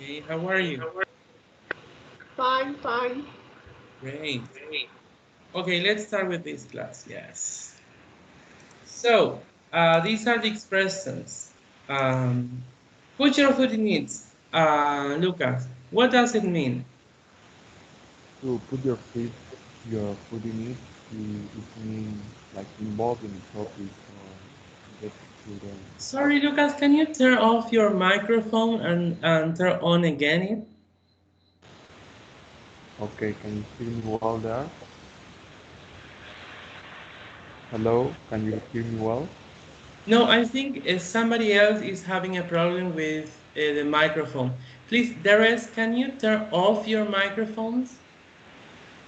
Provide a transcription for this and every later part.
Okay, how are you? Fine, fine. Great. Okay, let's start with this class. Yes. So, these are the expressions. Put your foot in it. Lucas, what does it mean? To put your foot in it, it means like involved in the topic or get to the. Sorry, Lucas, can you turn off your microphone and turn on again it? Okay, can you hear me well there? Hello, can you hear me well? No, I think somebody else is having a problem with the microphone. Please, Darius, can you turn off your microphones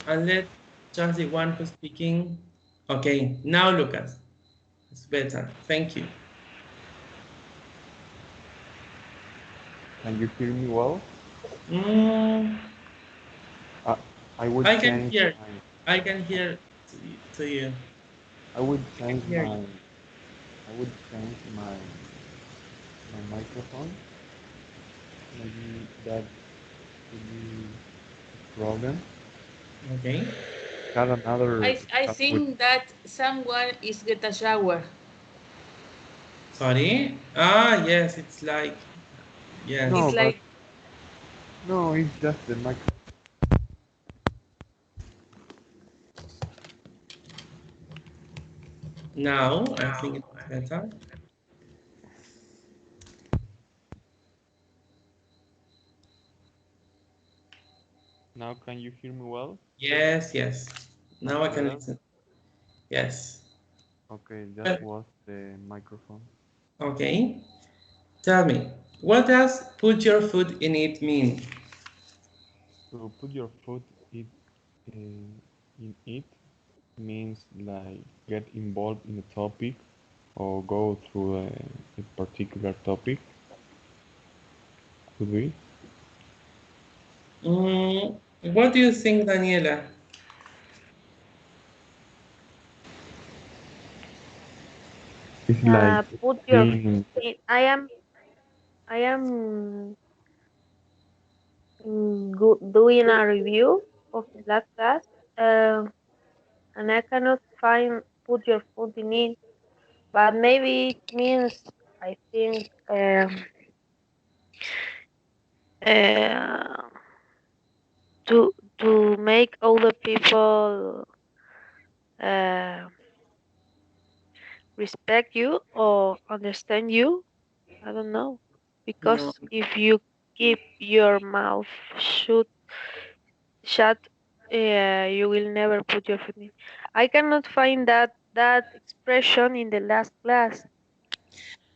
and let just the one who's speaking? Okay, now Lucas, it's better. Thank you. Can you hear me well? Mm, Uh, I would I can change hear. my I can hear to you. I would I can change hear you. my microphone. Maybe that could be a problem. Okay. Got another I with think that someone is get a shower. Sorry. Ah, yes, it's like no, It's yes. but like no, it's just the mic. Now I think it's better. Now can you hear me well? Yes, yes. Much Now I can better. listen. Yes. Okay, that Uh, was the microphone. Okay. Tell me, what does put your foot in it mean? To put your foot in it means like get involved in a topic or go through a particular topic. Could be. What do you think, Daniela? It's like Put your being. I am doing a review of the last class, uh, and I cannot find put your foot in it, but maybe it means I think uh, to make other people uh, respect you or understand you. I don't know, No, because if you keep your mouth shut shut, you will never put your foot in. I cannot find that expression in the last class.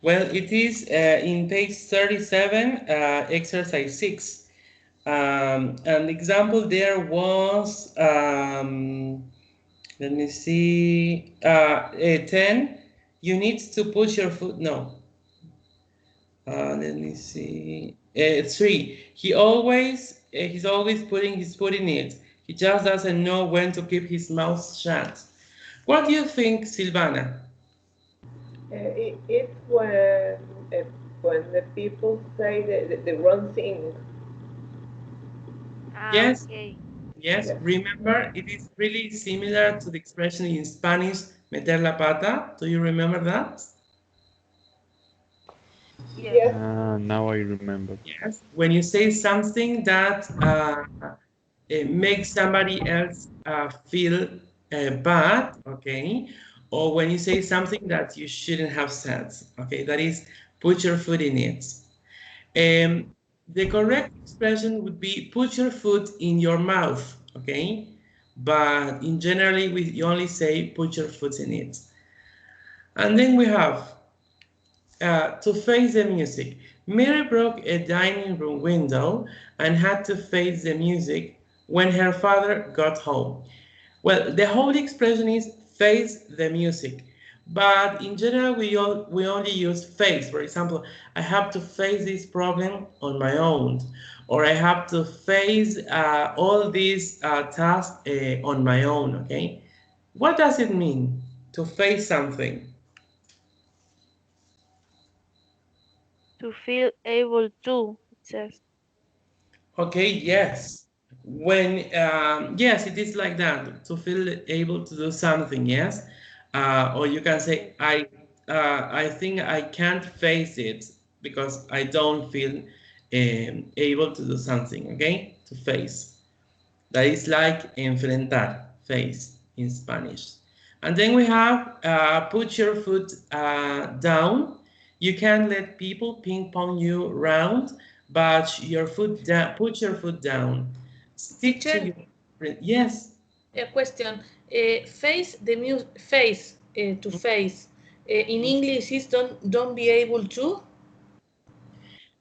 well, it is in page 37, exercise 6. An example there was, let me see, 10. You need to put your foot, no, let me see, 3. He's always putting his foot in it. He just doesn't know when to keep his mouth shut. What do you think, Silvana? it's when the people say the wrong thing. Yes, Okay. yes, Yes, remember, it is really similar to the expression in Spanish, meter la pata. Do you remember that? Yes. yes, Now I remember. Yes. When you say something that it makes somebody else feel bad, okay? Or when you say something that you shouldn't have said, okay? That is, put your foot in it. The correct expression would be put your foot in your mouth, okay? But in generally, we only say put your foot in it. And then we have to face the music. Mary broke a dining room window and had to face the music when her father got home. Well, the whole expression is face the music. But in general, we only use face. For example, I have to face this problem on my own, or I have to face all these tasks on my own. Okay, what does it mean to face something? To feel able to, it says. Okay, yes. When, yes, it is like that, to feel able to do something, yes. Or you can say, I think I can't face it because I don't feel able to do something, okay? To face. That is like enfrentar, face in Spanish. And then we have put your foot down. You can't let people ping pong you around, but your foot down. Put your foot down. Stick to Teacher, your. Yes. a question. Face the face to face. In English is don't be able to.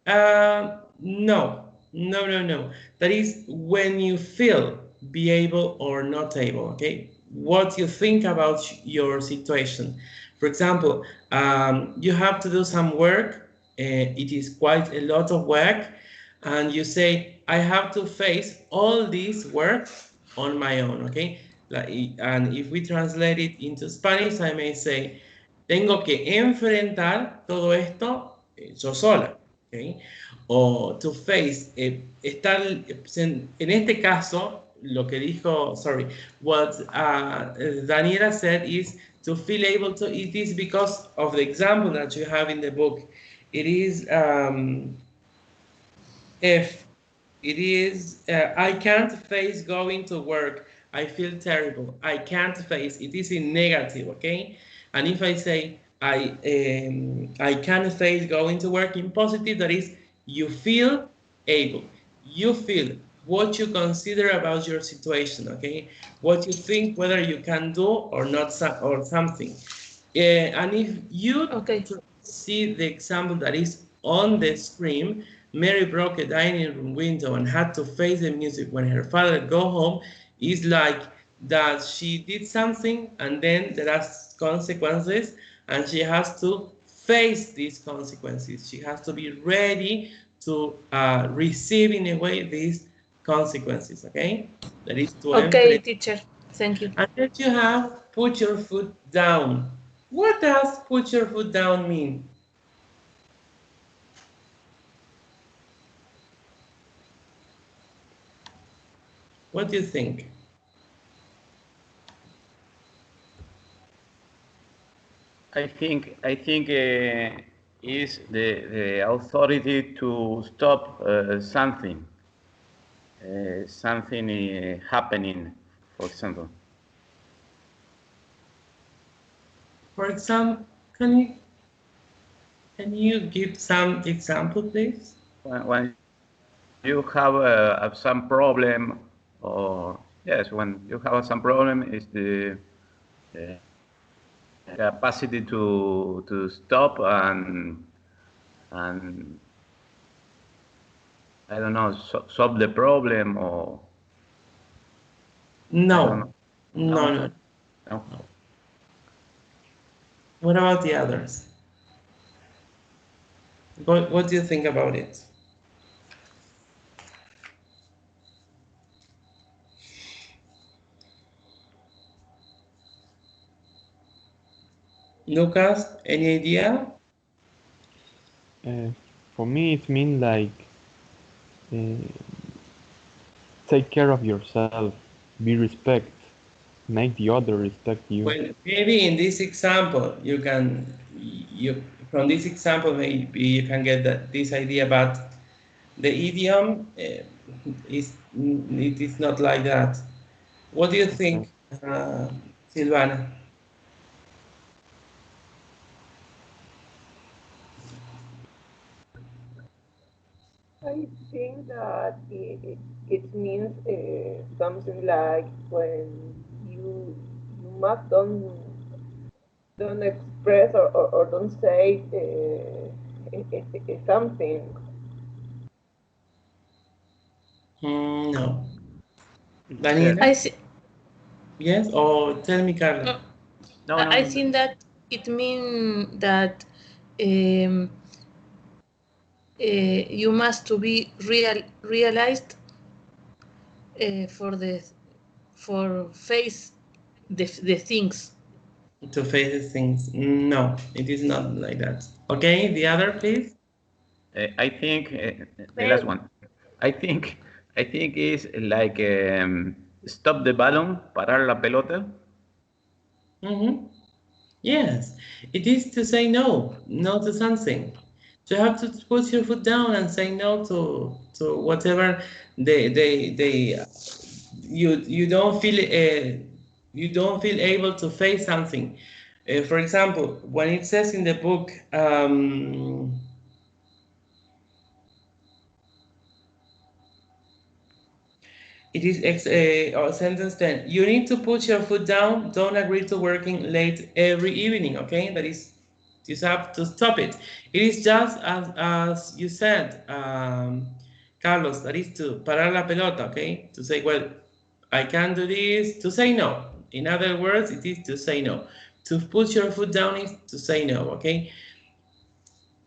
No, no, no, no. That is when you feel be able or not able, okay? What you think about your situation. For example, you have to do some work, it is quite a lot of work, and you say, I have to face all this work on my own, okay? Like, and if we translate it into Spanish, I may say, tengo que enfrentar todo esto yo sola, okay? O to face, estar, en este caso, lo que dijo, sorry, what Daniela said is to feel able to, it is because of the example that you have in the book. It is, if it is, I can't face going to work, I feel terrible, I can't face, it is in negative, okay? And if I say, I can't face going to work in positive, that is, you feel able, you feel what you consider about your situation, okay? What you think whether you can do or not, or something. And if you Okay. see the example that is on the screen, Mary broke a dining room window and had to face the music when her father go home, is like that she did something and then there are consequences and she has to face these consequences. She has to be ready to receive in a way these consequences, okay? That is to Okay, teacher. Thank you. and then you have put your foot down. What does put your foot down mean? What do you think? I think is the authority to stop something happening, for example. For example, can you give some example, please? When you have some problem, or yes, when you have some problem, is the capacity to stop and I don't know, solve the problem, or No. No. No. No. What about the others? What do you think about it? Lucas, any idea? For me, it means like uh, take care of yourself, be respect, make the other respect you. Well, maybe in this example, you from this example, maybe you can get this idea, but the idiom it is not like that. What do you think, Silvana? I think that it means something like when you must don't express or don't say something. No. Daniela? I see. Yes? Or tell me, Carla. No, I think that it means that you must to be realized for face the things. To face the things. No, it is not like that. Okay, the other, please. I think the last one. I think it's like stop the balloon, parar la pelota. Mm-hmm. Yes, it is to say no, no to something. You have to put your foot down and say no to whatever they you don't feel able to face something. For example, when it says in the book, it is sentence 10. You need to put your foot down. Don't agree to working late every evening. Okay, that is, you have to stop it. It is just as you said, Carlos. That is to parar la pelota. Okay, to say, well, I can't do this. To say no. In other words, it is to say no. To put your foot down is to say no. Okay,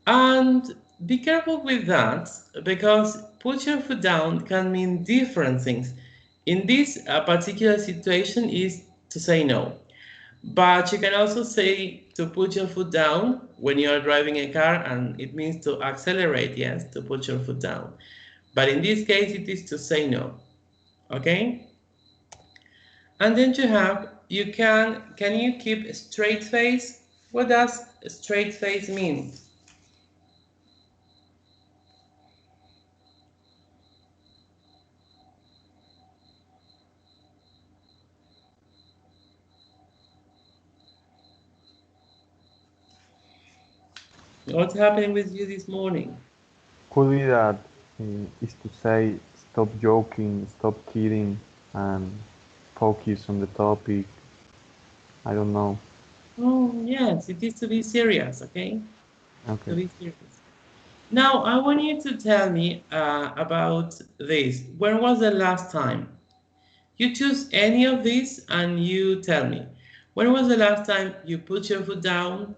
and be careful with that because put your foot down can mean different things. In this particular situation is to say no. But you can also say to put your foot down when you are driving a car and it means to accelerate, yes, to put your foot down. But in this case it is to say no. Okay? And then can you keep a straight face? What does a straight face mean? What's happening with you this morning? Could be that is to say stop joking, stop kidding, and focus on the topic. I don't know. Oh, yes, it is to be serious, okay? To Okay. be serious. Now, I want you to tell me about this. When was the last time? You choose any of these and you tell me. When was the last time you put your foot down?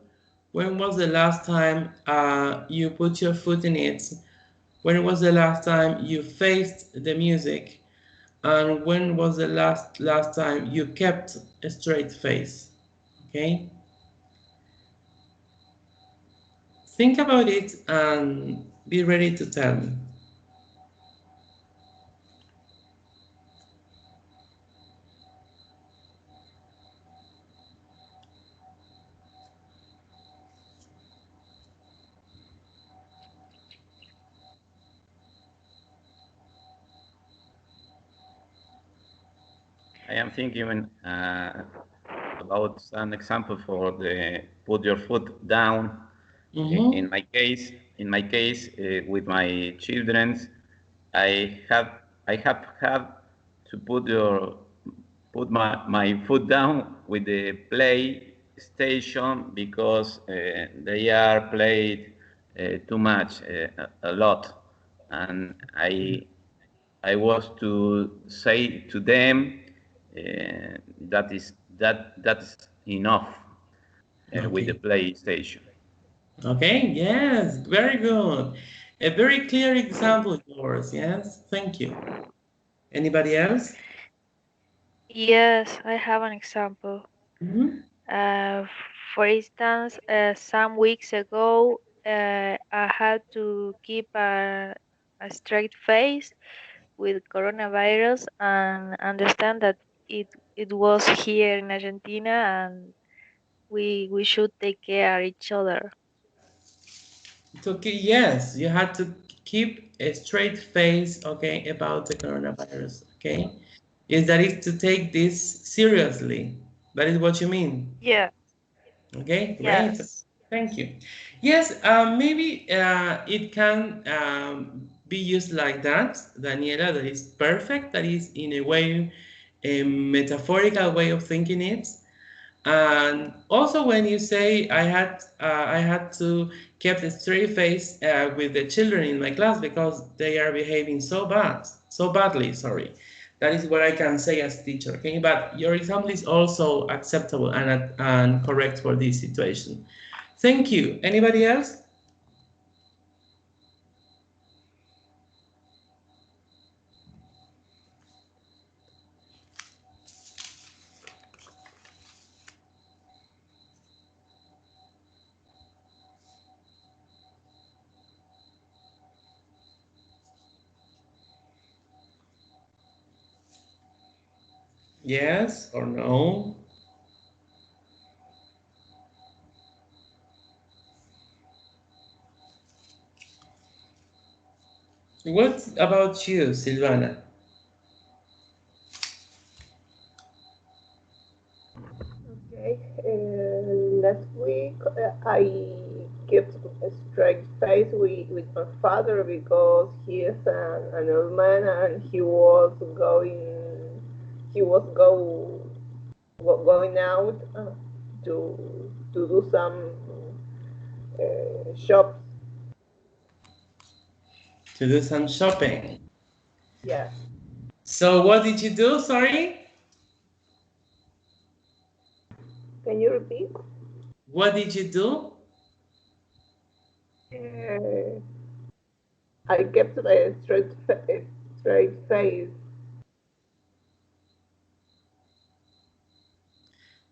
When was the last time you put your foot in it? When was the last time you faced the music? And when was the last time you kept a straight face? Okay? Think about it and be ready to tell me. I am thinking about an example for the put your foot down. Mm-hmm. In my case, with my children, I have had to put my foot down with the PlayStation because they are played too much, a lot, and I was to say to them that's enough with the Okay. PlayStation. Okay, yes, very good. A very clear example yours, yes? Thank you. Anybody else? Yes, I have an example. Mm-hmm. Uh, for instance, some weeks ago, I had to keep a straight face with coronavirus and understand that it was here in Argentina and we should take care of each other. Okay, yes, you had to keep a straight face, okay, about the coronavirus, okay? Is that is to take this seriously. That is what you mean. Yeah, Okay, great. yes. Thank you. Yes, maybe it can be used like that, Daniela. That is perfect. That is, in a way, a metaphorical way of thinking it. And also, when you say I had to keep a straight face with the children in my class because they are behaving so badly. Sorry, that is what I can say as teacher. Okay, but your example is also acceptable and correct for this situation. Thank you. Anybody else? Yes or no? What about you, Silvana? Okay. Last week I kept a straight face with my father because he is an old man and he was going out to do some shops. To do some shopping. Yeah. So what did you do? Sorry? Can you repeat? What did you do? Uh, I kept a straight face.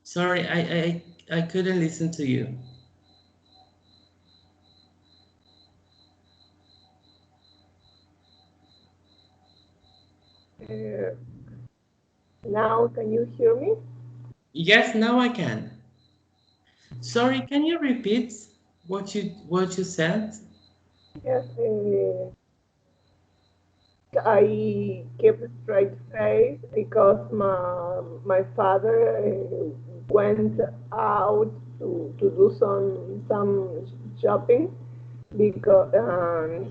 Sorry, I couldn't listen to you. Uh, Now, can you hear me? Yes, now I can. Sorry, can you repeat what you said? Yes. I kept a straight face because my father went out to do some shopping because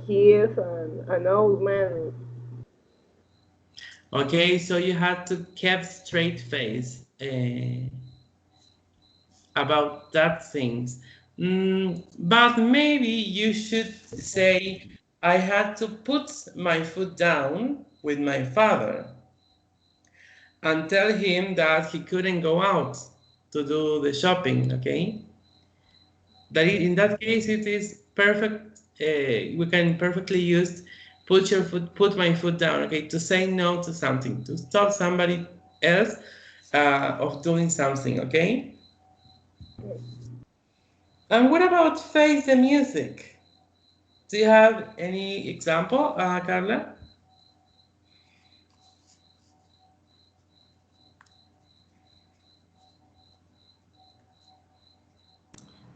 he is an old man. Okay, so you had to keep straight face about that things. But maybe you should say, I had to put my foot down with my father and tell him that he couldn't go out to do the shopping, okay? In that case, it is perfect. We can perfectly use put my foot down, okay, to say no to something, to stop somebody else of doing something, okay? And what about face the music? Do you have any example, Carla?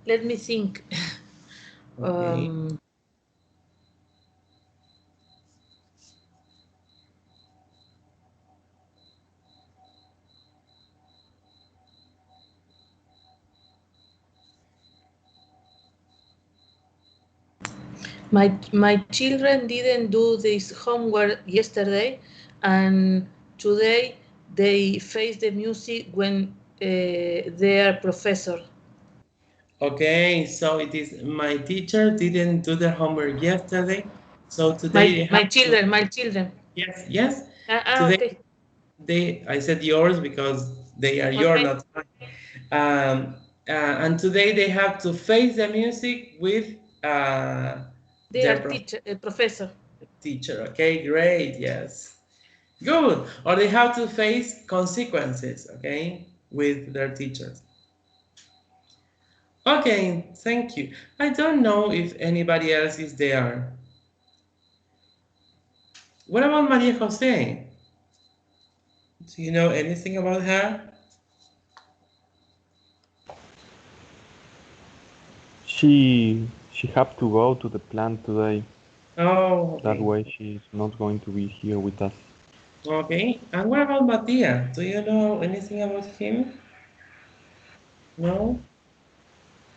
Let me think. Okay. My children didn't do this homework yesterday, and today they face the music when their professor. Okay, so it is my teacher didn't do their homework yesterday, so today they have to. My children. Yes, yes. Today Okay, I said yours because they are your, okay. not mine. And today they have to face the music with their Their teacher, professor. teacher. Okay, great, yes. Good. Or they have to face consequences, okay, with their teachers. Okay, thank you. I don't know if anybody else is there. What about Maria Jose? Do you know anything about her? She have to go to the plant today. Oh, That okay. way she's not going to be here with us. Okay. And what about Matia? Do you know anything about him? No?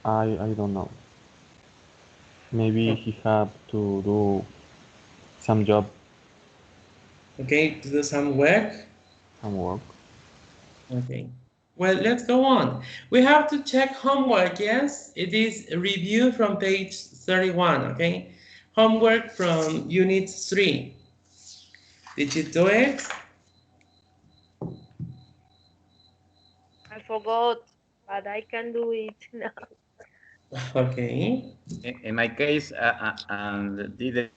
I don't know. Maybe he have to do some job, Okay, to do some work. some work. Okay. Well, let's go on. We have to check homework, yes? It is a review from page 31, okay? Homework from unit 3. Did you do it? I forgot, but I can do it now. Okay. In my case, didn't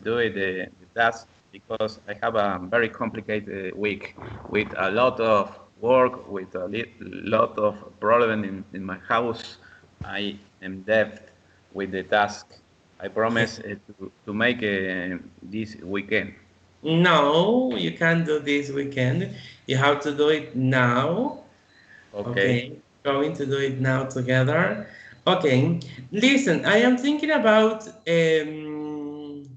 do it the task because I have a very complicated week with a lot of work, with a lot of problem in my house. I am deft with the task. I promise to make this weekend. No, you can't do this weekend. You have to do it now. Okay. Going to do it now together. Okay, listen, I am thinking about giving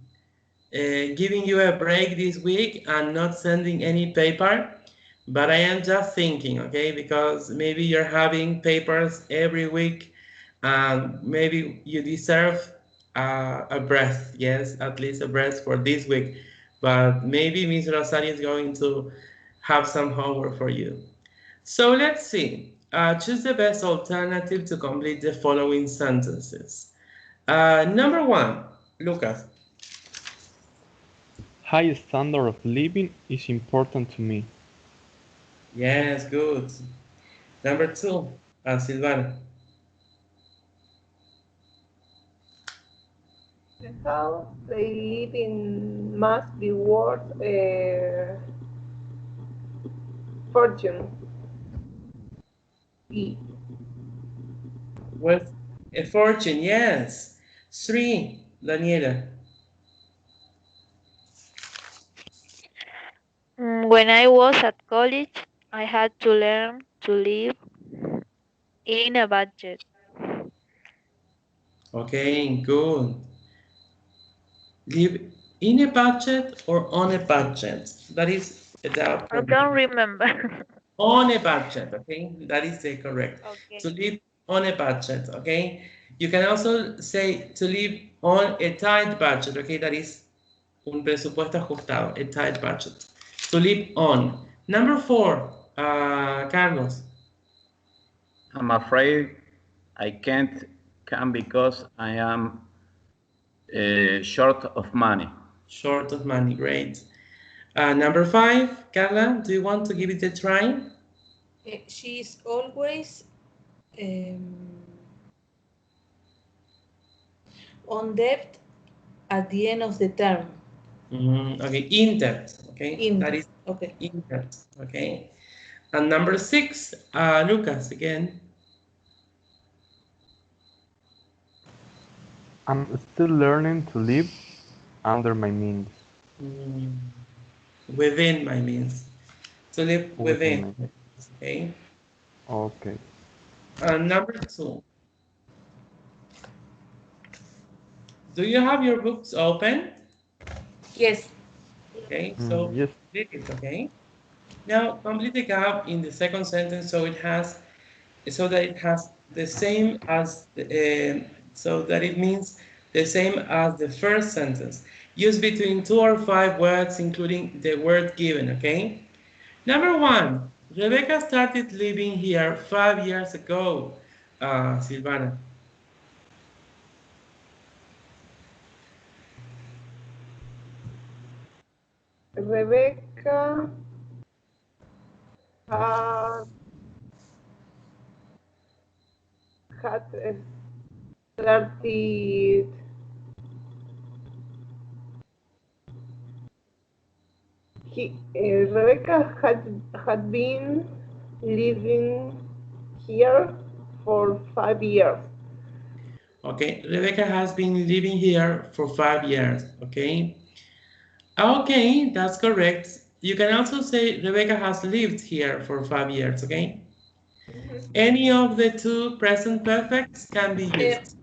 you a break this week and not sending any paper, but I am just thinking, okay, because maybe you're having papers every week and maybe you deserve a breath, yes, at least a breath for this week. But maybe Miss Rosario is going to have some homework for you. So let's see. Choose the best alternative to complete the following sentences. Number one, Lucas. High standard of living is important to me. Yes, good. Number two, Silvana. The house they live in must be worth a fortune. E. With a fortune, yes. Three, Daniela. When I was at college, I had to learn to live in a budget. Okay, good. Live in a budget or on a budget? That is a doubt I for me. don't remember. On a budget, okay? That is the correct. To Okay. live on a budget, okay? You can also say to live on a tight budget, okay? That is un presupuesto ajustado, a tight budget. To live on. Number four, Carlos. I'm afraid I can't come because I am short of money. Short of money, great. Number five, Carla, do you want to give it a try? She is always on debt at the end of the term. Okay, in debt, okay? In That is okay. in debt, okay? And number six, Lucas again. I'm still learning to live under my means. Mm, Within my means. To live Within within, my means. okay? Okay. And number two, do you have your books open? Yes. Okay, so Yes. read it, okay? Now complete the gap in the second sentence so that it has the same as so that it means the same as the first sentence. Use between 2 or 5 words, including the word given, okay? Number one, Rebecca started living here 5 years ago, Silvana. Rebecca had had started Rebecca had been living here for 5 years. Okay, Rebecca has been living here for 5 years, okay? Okay, that's correct. You can also say Rebecca has lived here for 5 years, okay? Any of the two present perfects can be used.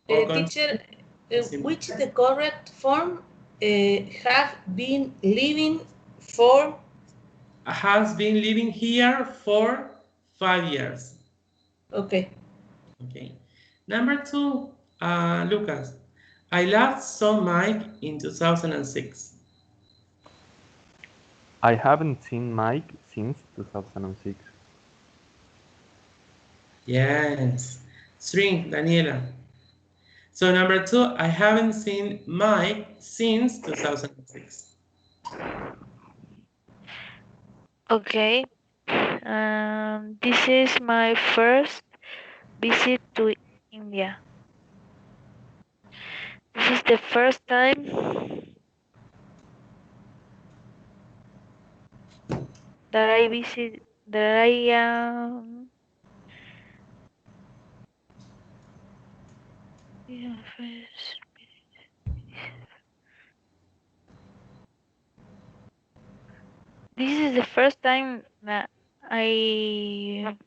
Or Teacher, simple. which is the correct form? Have been living for. Has been living here for 5 years. Okay. Okay. Number two, Lucas. I last saw Mike in 2006. I haven't seen Mike since 2006. Yes. String, Daniela. So number two, I haven't seen Mike since 2006. Okay. This is my first visit to India. This is the first time that I visit that I yeah, first. This is the first time that I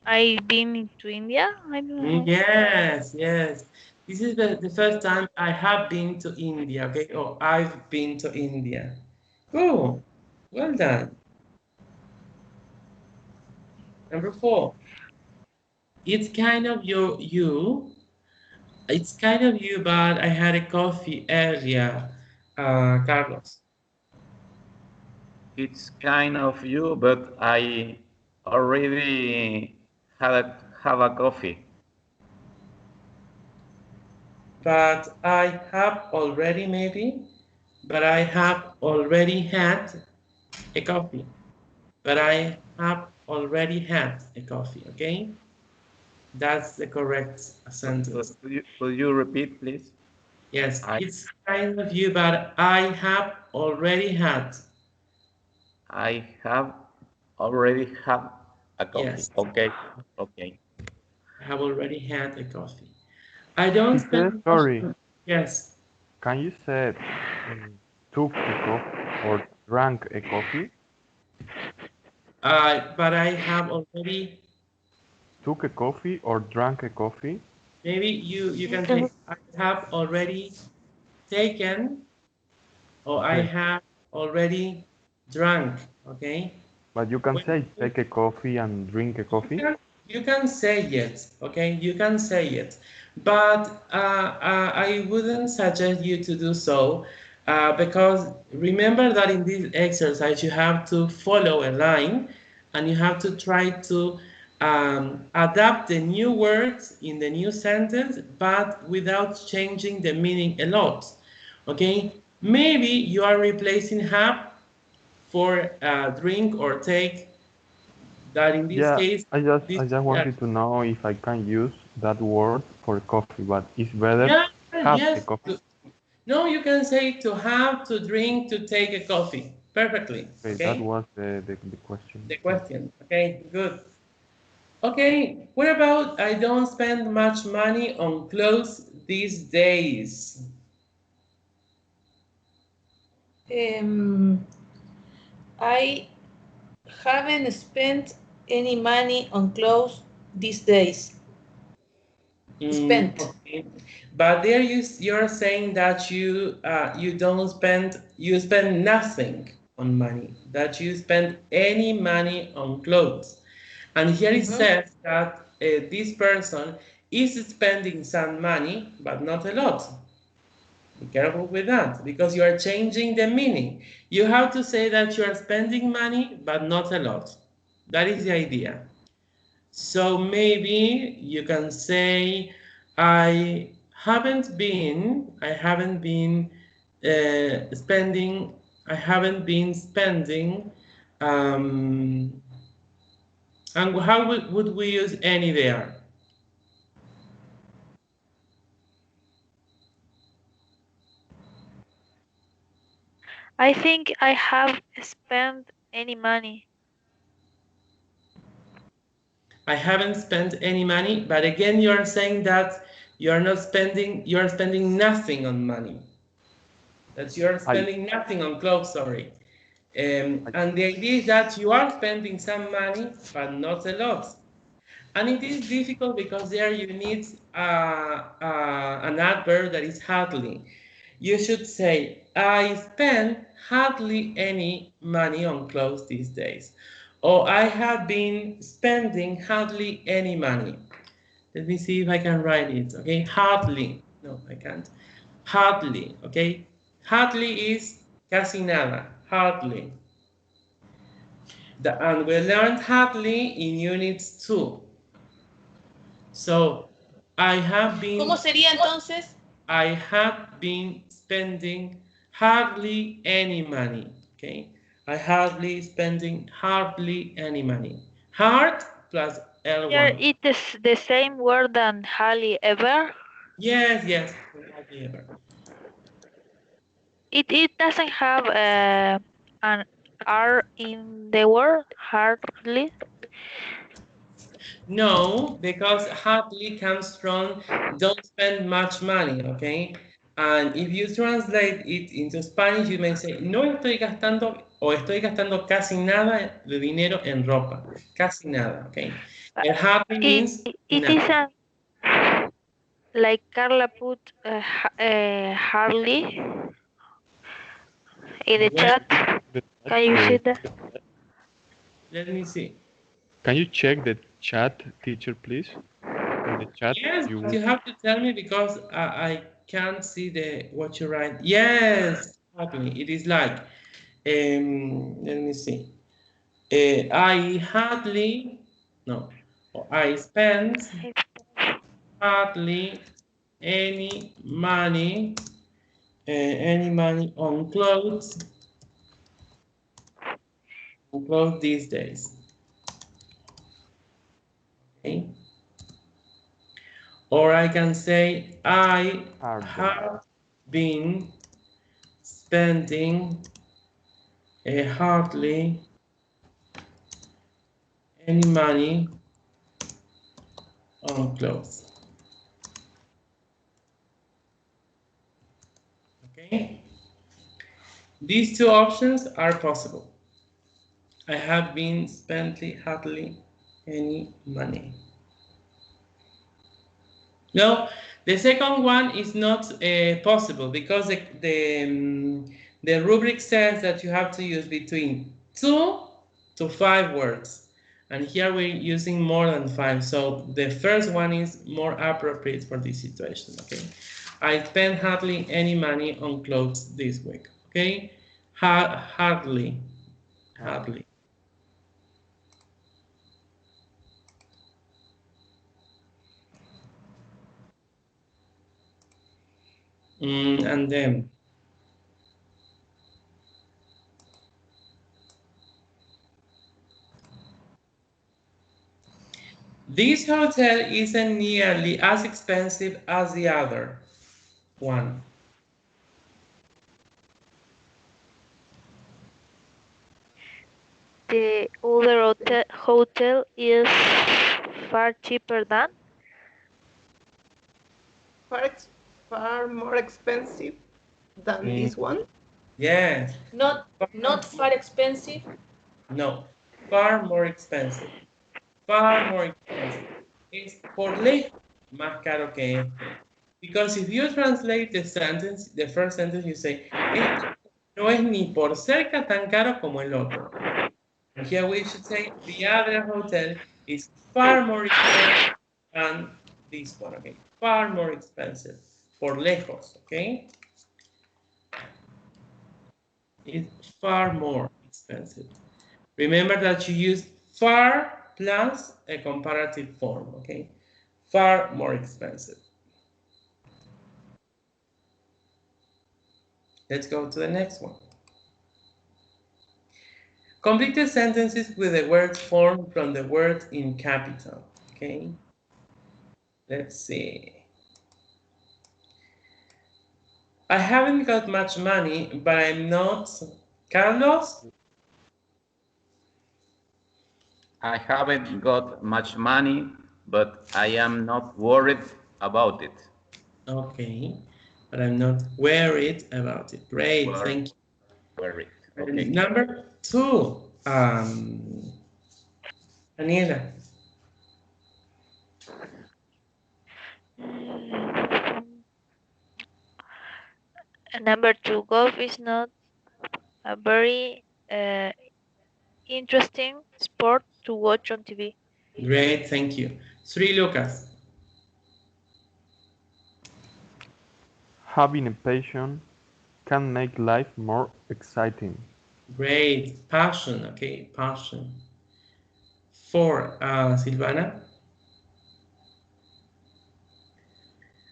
I've been to India. I don't know. Yes, yes. This is the first time I have been to India, okay? Or I've been to India. Cool. Well done. Number 4. It's kind of you. It's kind of you, but I had a coffee earlier, Carlos. It's kind of you, but I already have a coffee. But I have already, maybe, but I have already had a coffee. But I have already had a coffee, okay? That's the correct sentence. Could you repeat, please? Yes, I it's kind of you, but I have already had. I have already had a coffee. Yes, Okay, okay. I have already had a coffee. I don't Teacher, spend much. sorry, Yes, can you say took a coffee or drank a coffee? but I have already. Took a coffee or drank a coffee? Maybe you can say I have already taken or I Okay, have already drunk. Okay. but you can When say you take a coffee and drink a You coffee. can, you can say it, okay? You can say it, but I wouldn't suggest you to do so because remember that in this exercise you have to follow a line and you have to try to adapt the new words in the new sentence, but without changing the meaning a lot, okay? Maybe you are replacing have for drink or take, that in this Yeah, case, I this just yeah, wanted to know if I can use that word for coffee, but it's better yeah, have a yes. coffee. No, you can say to have, to drink, to take a coffee. Perfectly. Okay, that Okay. was the question. The question. Okay. Good. Okay. What about I don't spend much money on clothes these days? I haven't spent any money on clothes these days. Spent. Okay. But there you're saying that you don't spend, you spend nothing on money, that you spend any money on clothes. And here it Mhm. says that this person is spending some money, but not a lot. Be careful with that because you are changing the meaning. You have to say that you are spending money, but not a lot. That is the idea. So maybe you can say, I haven't been spending, I haven't been spending, um, and how would we use any there? I think I have spent any money. I haven't spent any money, but again, you are saying that you are not spending, you are spending nothing on money. That you are I, spending nothing on clothes, sorry. I And the idea is that you are spending some money, but not a lot. And it is difficult because there you need an adverb that is hardly. You should say, I spend hardly any money on clothes these days. Or I have been spending hardly any money. Let me see if I can write it, okay? Hardly. No, I can't. Hardly, okay? Hardly is casi nada. Hardly. And we learned hardly in unit 2. So ¿Cómo sería entonces? I have been spending hardly any money. Okay, I hardly spending hardly any money. Hard plus Here L1. it is the same word than hardly ever. Yes, yes. Hardly ever. It doesn't have an R in the word hardly. No, because hardly comes from don't spend much money. Okay, And if you translate it into Spanish, you may say, no estoy gastando o estoy gastando casi nada de dinero en ropa. Casi nada, okay? And hardly means It nothing. is like Carla put hardly in the chat. Can you see that? Let me see. Can you check the chat, teacher, please? In the chat, Yes, but you have to tell me because I can't see what you write. Yes, exactly. It is like, let me see. I spent hardly any money on clothes these days. Okay. Or I can say I have been spending hardly any money on clothes. Okay. These two options are possible. I have been spending hardly any money. No, the second one is not possible because the rubric says that you have to use between 2 to 5 words. And here we're using more than 5. So the first one is more appropriate for this situation. Okay. I spent hardly any money on clothes this week. Okay. Hardly. And then this hotel isn't nearly as expensive as the other one. The other hotel is far cheaper than. Far more expensive than this one. Yes. Not far expensive. No, far more expensive. Far more expensive. Es por lejos más caro que este. Because if you translate the sentence, the first sentence, you say, esto no es ni por cerca tan caro como el otro. And here we should say, the other hotel is far more expensive than this one, okay? Far more expensive. Por lejos, okay? It's far more expensive. Remember that you use far plus a comparative form, okay? Far more expensive. Let's go to the next one. Complete the sentences with the words formed from the words in capital, okay? Let's see. I haven't got much money, but I'm not... Carlos? I haven't got much money, but I am not worried about it. Okay, but I'm not worried about it. Great, thank you. Worried. Okay. Number 2, Daniela. Number 2, golf is not a very interesting sport to watch on TV. Great, thank you. 3, Lucas. Having a passion can make life more exciting. Great, passion, okay, passion. 4, Silvana.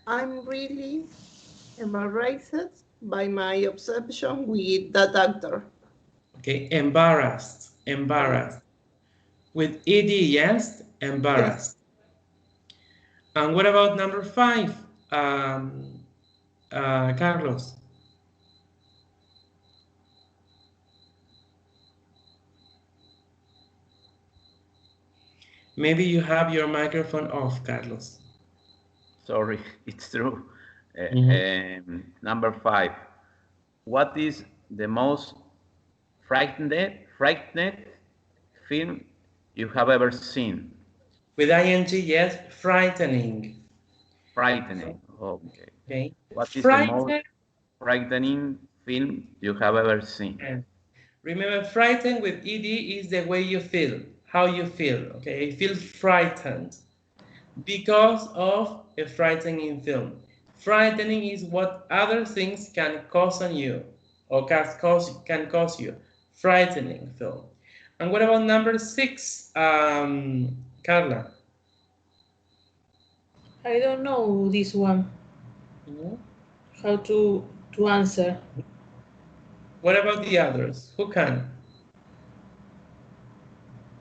I'm really embarrassed by my obsession with that actor. Okay, embarrassed. With ed, yes, embarrassed. Yes. And what about number 5, Carlos? Maybe you have your microphone off, Carlos. Sorry, it's true. Number 5. What is the most frightened film you have ever seen? With ing, yes, frightening. Frightening. Okay. Okay. What is the most frightening film you have ever seen? Remember, frightened with ed is the way you feel, how you feel. Okay, I feel frightened because of a frightening film. Frightening is what other things can cause on you or can cause you. Frightening film. And what about number 6, Carla? I don't know this one. How to answer. What about the others? Who can?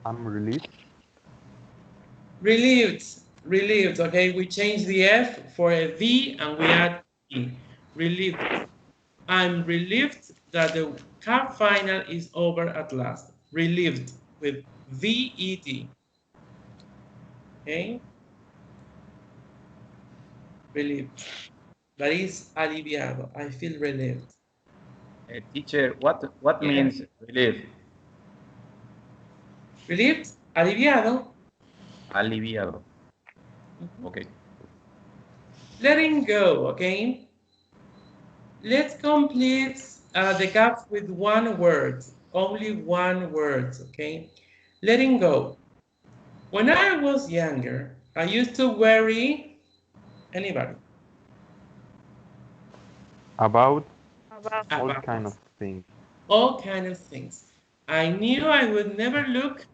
I'm relieved. Relieved, okay? We change the F for a V and we add E. Relieved. I'm relieved that the cup final is over at last. Relieved with V-E-D. Okay? Relieved. That is aliviado. I feel relieved. Teacher, what means relief? Relieved? Aliviado? Aliviado. Okay. Letting go, okay? Let's complete the gaps with one word. Only one word, okay? Letting go. When I was younger, I used to worry. Anybody? About all kind of things. All kind of things. I knew I would never look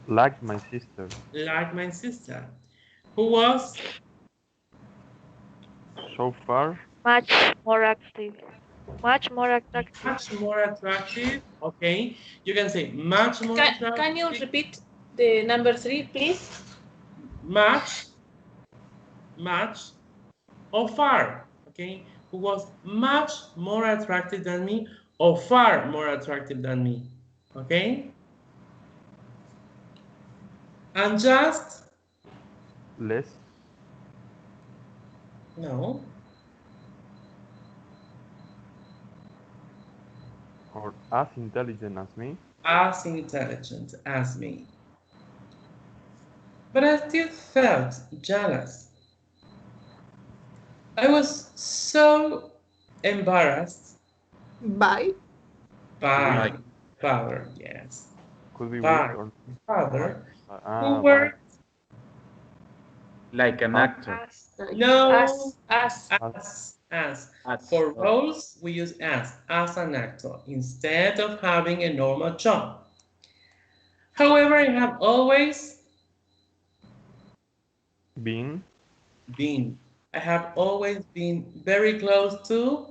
like my sister. Like my sister, who was so far much more active. Much more attractive. Much more attractive. Okay, you can say much more attractive. Can you repeat the number 3, please? Much, or far. Okay, who was much more attractive than me, or far more attractive than me. Okay, and just less. No. Or as intelligent as me. As intelligent as me. But I still felt jealous. I was so embarrassed. By father, yes. Could be father, who were worked like an actor. No, as. For roles, we use as an actor, instead of having a normal job. However, I have always been. I have always been very close to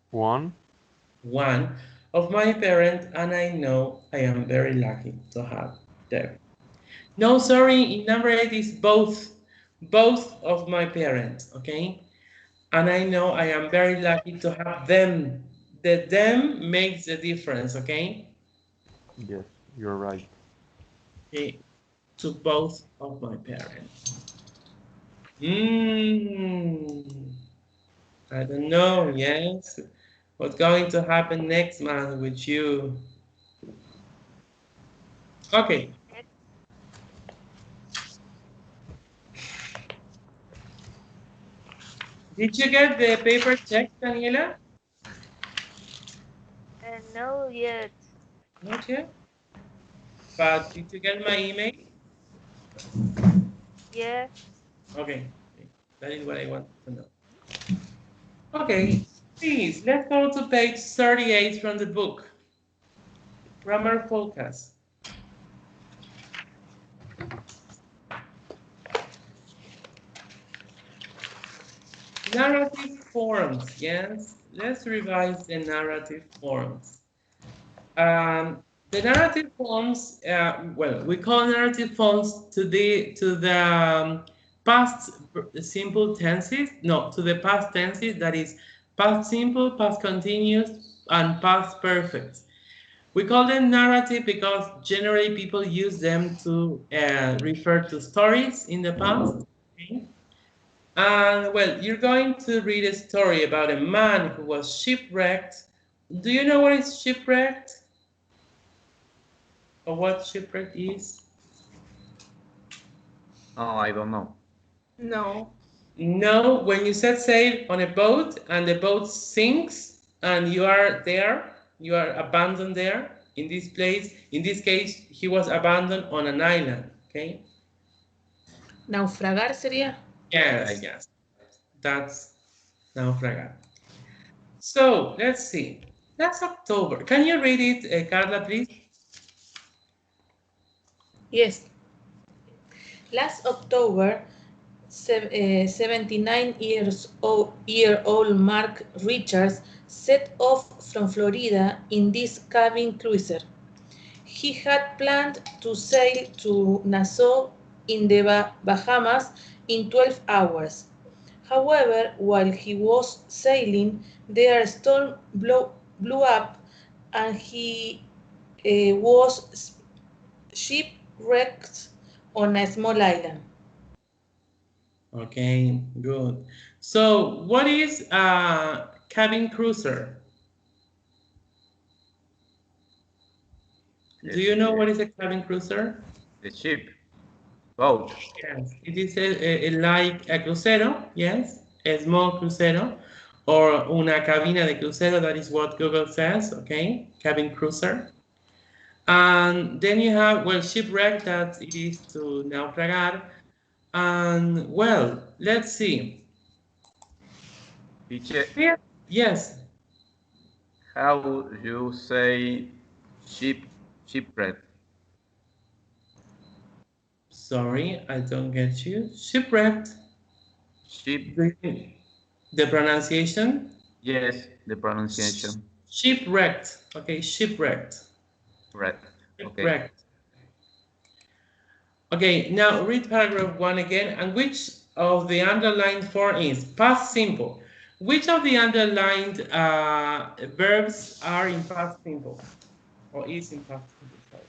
one of my parents, and I know I am very lucky to have them. No, sorry, in number 8 is both of my parents, okay? And I know I am very lucky to have them. The them makes the difference, okay? Yes, you're right. Okay, to both of my parents. I don't know, yes. What's going to happen next month with you? Okay. Did you get the paper check, Daniela? No yet. Not yet? But did you get my email? Yeah. Okay. That is what I want to know. Okay, please, let's go to page 38 from the book. Grammar focus. Narrative forms, yes. Let's revise the narrative forms. The narrative forms, well, we call narrative forms to the past simple tenses, no, to the past tenses, that is past simple, past continuous, and past perfect. We call them narrative because generally people use them to refer to stories in the past. Okay? And well, you're going to read a story about a man who was shipwrecked. Do you know what is shipwrecked? Or what shipwreck is? Oh, I don't know. No. No, when you set sail on a boat and the boat sinks and you are there, you are abandoned there in this place. In this case, he was abandoned on an island, okay? Naufragar sería. Yes, yes, that's naufragar. So let's see. That's October. Can you read it, Carla, please? Yes. Last October, 79-year-old Mark Richards set off from Florida in this cabin cruiser. He had planned to sail to Nassau in the Bahamas in 12 hours. However, while he was sailing, their storm blew up and he was shipwrecked on a small island. Okay, good. So what is a cabin cruiser? Do you know what is a cabin cruiser? The ship, boat. Yes, it is like a crucero, yes, a small crucero, or una cabina de crucero, that is what Google says, okay, cabin cruiser. And then you have, well, shipwreck, that it is to naufragar. And, well, let's see. Teacher, Yes, how you say shipwreck? sorry, I don't get you. Shipwrecked. Ship, The pronunciation? yes, the pronunciation. Shipwrecked. Okay, shipwrecked. Right. Okay. Shipwrecked. Okay, now read paragraph 1 again. And which of the underlined form is past simple? Which of the underlined verbs are in past simple? Or is in past simple? Sorry.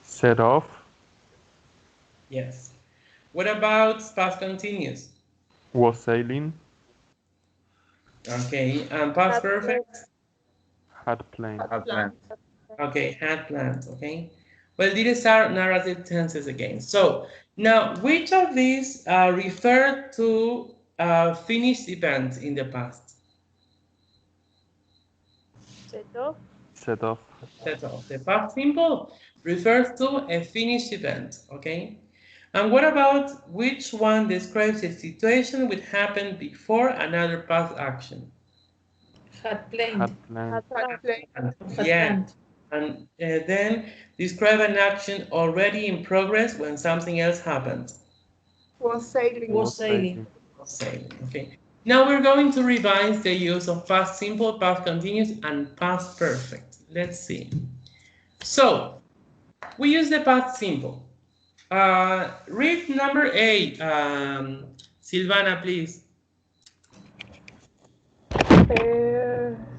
Set off. Yes. What about past continuous? Was sailing. Okay, and past perfect? Had planned. Have planned. Okay, had planned, okay? Well, these are narrative tenses again. So now, which of these refer to finished events in the past? Set off. Set off. Set off. The past simple refers to a finished event, okay? And what about which one describes a situation which happened before another past action? Had planned. Had planned. Had planned. Had Yeah. planned. And then describe an action already in progress when something else happens. Was sailing. Was sailing. Sailing, okay. Now we're going to revise the use of past simple, past continuous, and past perfect. Let's see. So, we use the past simple. Read number 8, Silvana, please.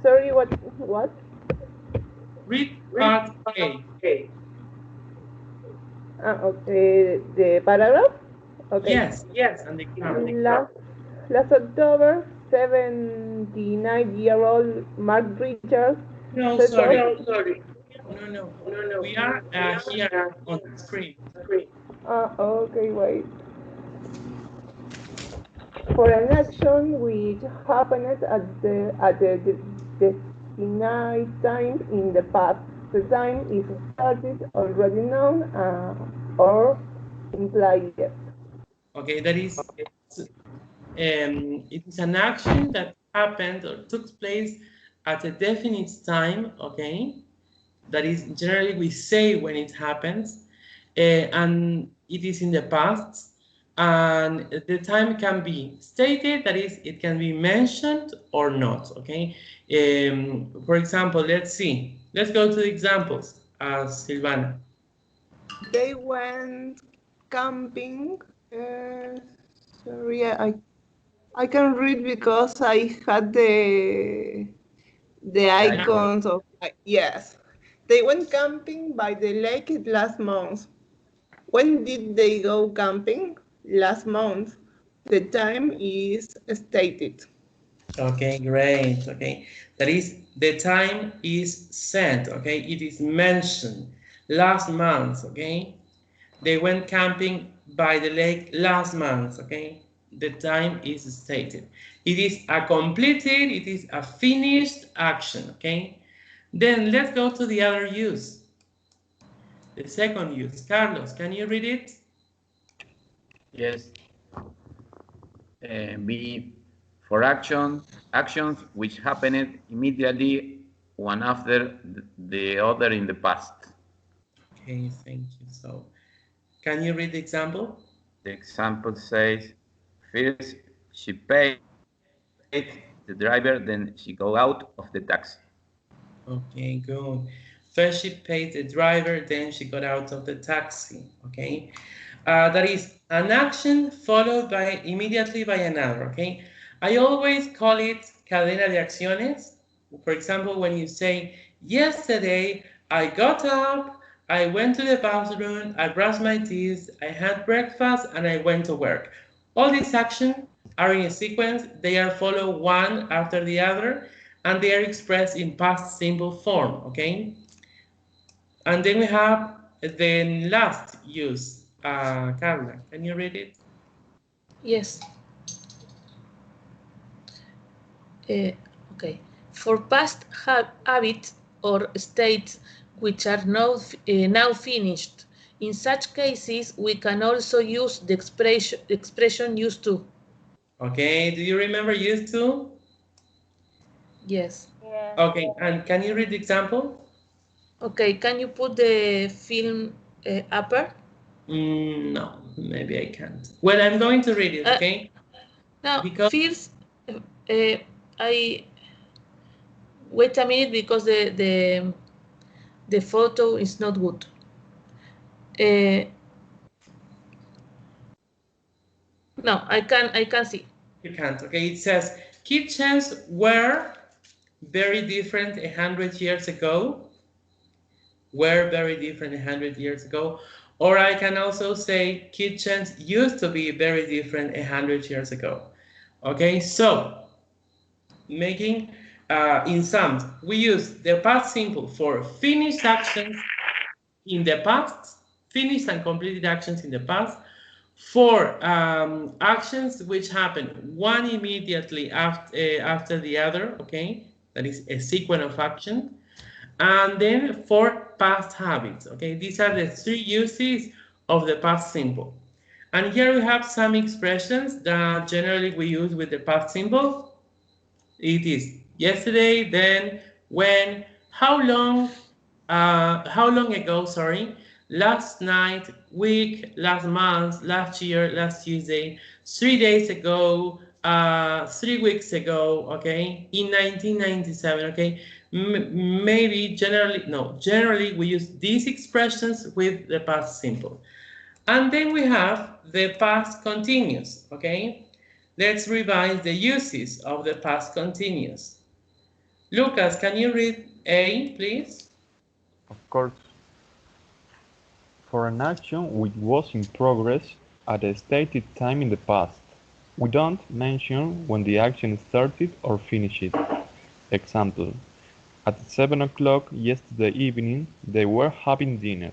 Sorry, what? Read part A. Okay, the paragraph? Okay. Yes, and the Last October, 79-year-old Mark Richards. No, set sorry. off- No. We are here on the screen. Okay, wait. For an action which happened at the designated time in the past, the time is started already known or implied. Okay, that is, it is an action that happened or took place at a definite time, okay? That is, generally we say when it happens, and it is in the past, and the time can be stated, that is, it can be mentioned or not, okay? For example, let's go to the examples, Silvana. They went camping. Sorry, I can read because I had the icons of yes. They went camping by the lake last month. When did they go camping? Last month. The time is stated. Okay, great. Okay, that is, the time is said. Okay, it is mentioned. Last month. Okay, they went camping by the lake last month. Okay, the time is stated. It is a completed, it is a finished action. Okay, then let's go to the other use. The second use. Carlos, can you read it? Yes. Be for actions which happened immediately one after the other in the past. Okay, thank you. So, can you read the example? The example says, first she paid the driver, then she go out of the taxi. Okay, good. First she paid the driver, then she got out of the taxi. Okay, that is an action followed by immediately by another. Okay, I always call it cadena de acciones. For example, when you say, yesterday I got up, I went to the bathroom, I brushed my teeth, I had breakfast, and I went to work. All these actions are in a sequence. They are followed one after the other, and they are expressed in past simple form. Okay, and then we have the last use. Carla, can you read it? Yes. Okay. For past habits or states which are now finished, in such cases, we can also use the expression used to. Okay, do you remember used to? Yes. Yeah. Okay, and can you read the example? Okay, can you put the film upper? No, maybe I can't. Well, I'm going to read it, okay? Now, Because first, I wait a minute because the photo is not good. No, I can see. you can't, okay? It says, kitchens were very different 100 years ago. Were very different 100 years ago. Or I can also say kitchens used to be very different 100 years ago. Okay, so making in sum, we use the past simple for finished actions in the past, finished and completed actions in the past, for actions which happen one immediately after the other, okay? That is a sequence of action. And then for past habits, okay? These are the three uses of the past simple. And here we have some expressions that generally we use with the past simple. It is yesterday, then, when, how long ago, sorry, last night, week, last month, last year, last Tuesday, 3 days ago, 3 weeks ago, okay, in 1997, okay. Maybe generally we use these expressions with the past simple. And then we have the past continuous, okay? Let's revise the uses of the past continuous. Lucas, can you read A, please? Of course, for an action which was in progress at a stated time in the past, we don't mention when the action started or finished. Example, at 7 o'clock yesterday evening, they were having dinner.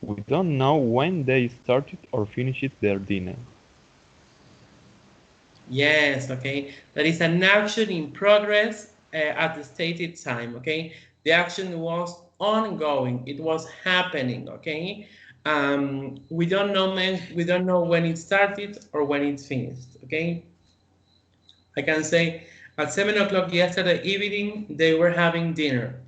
We don't know when they started or finished their dinner. Yes, okay. That is an action in progress at the stated time, okay? The action was ongoing. It was happening, okay? We don't know when it started or when it's finished, okay? I can say at 7 o'clock yesterday evening, they were having dinner.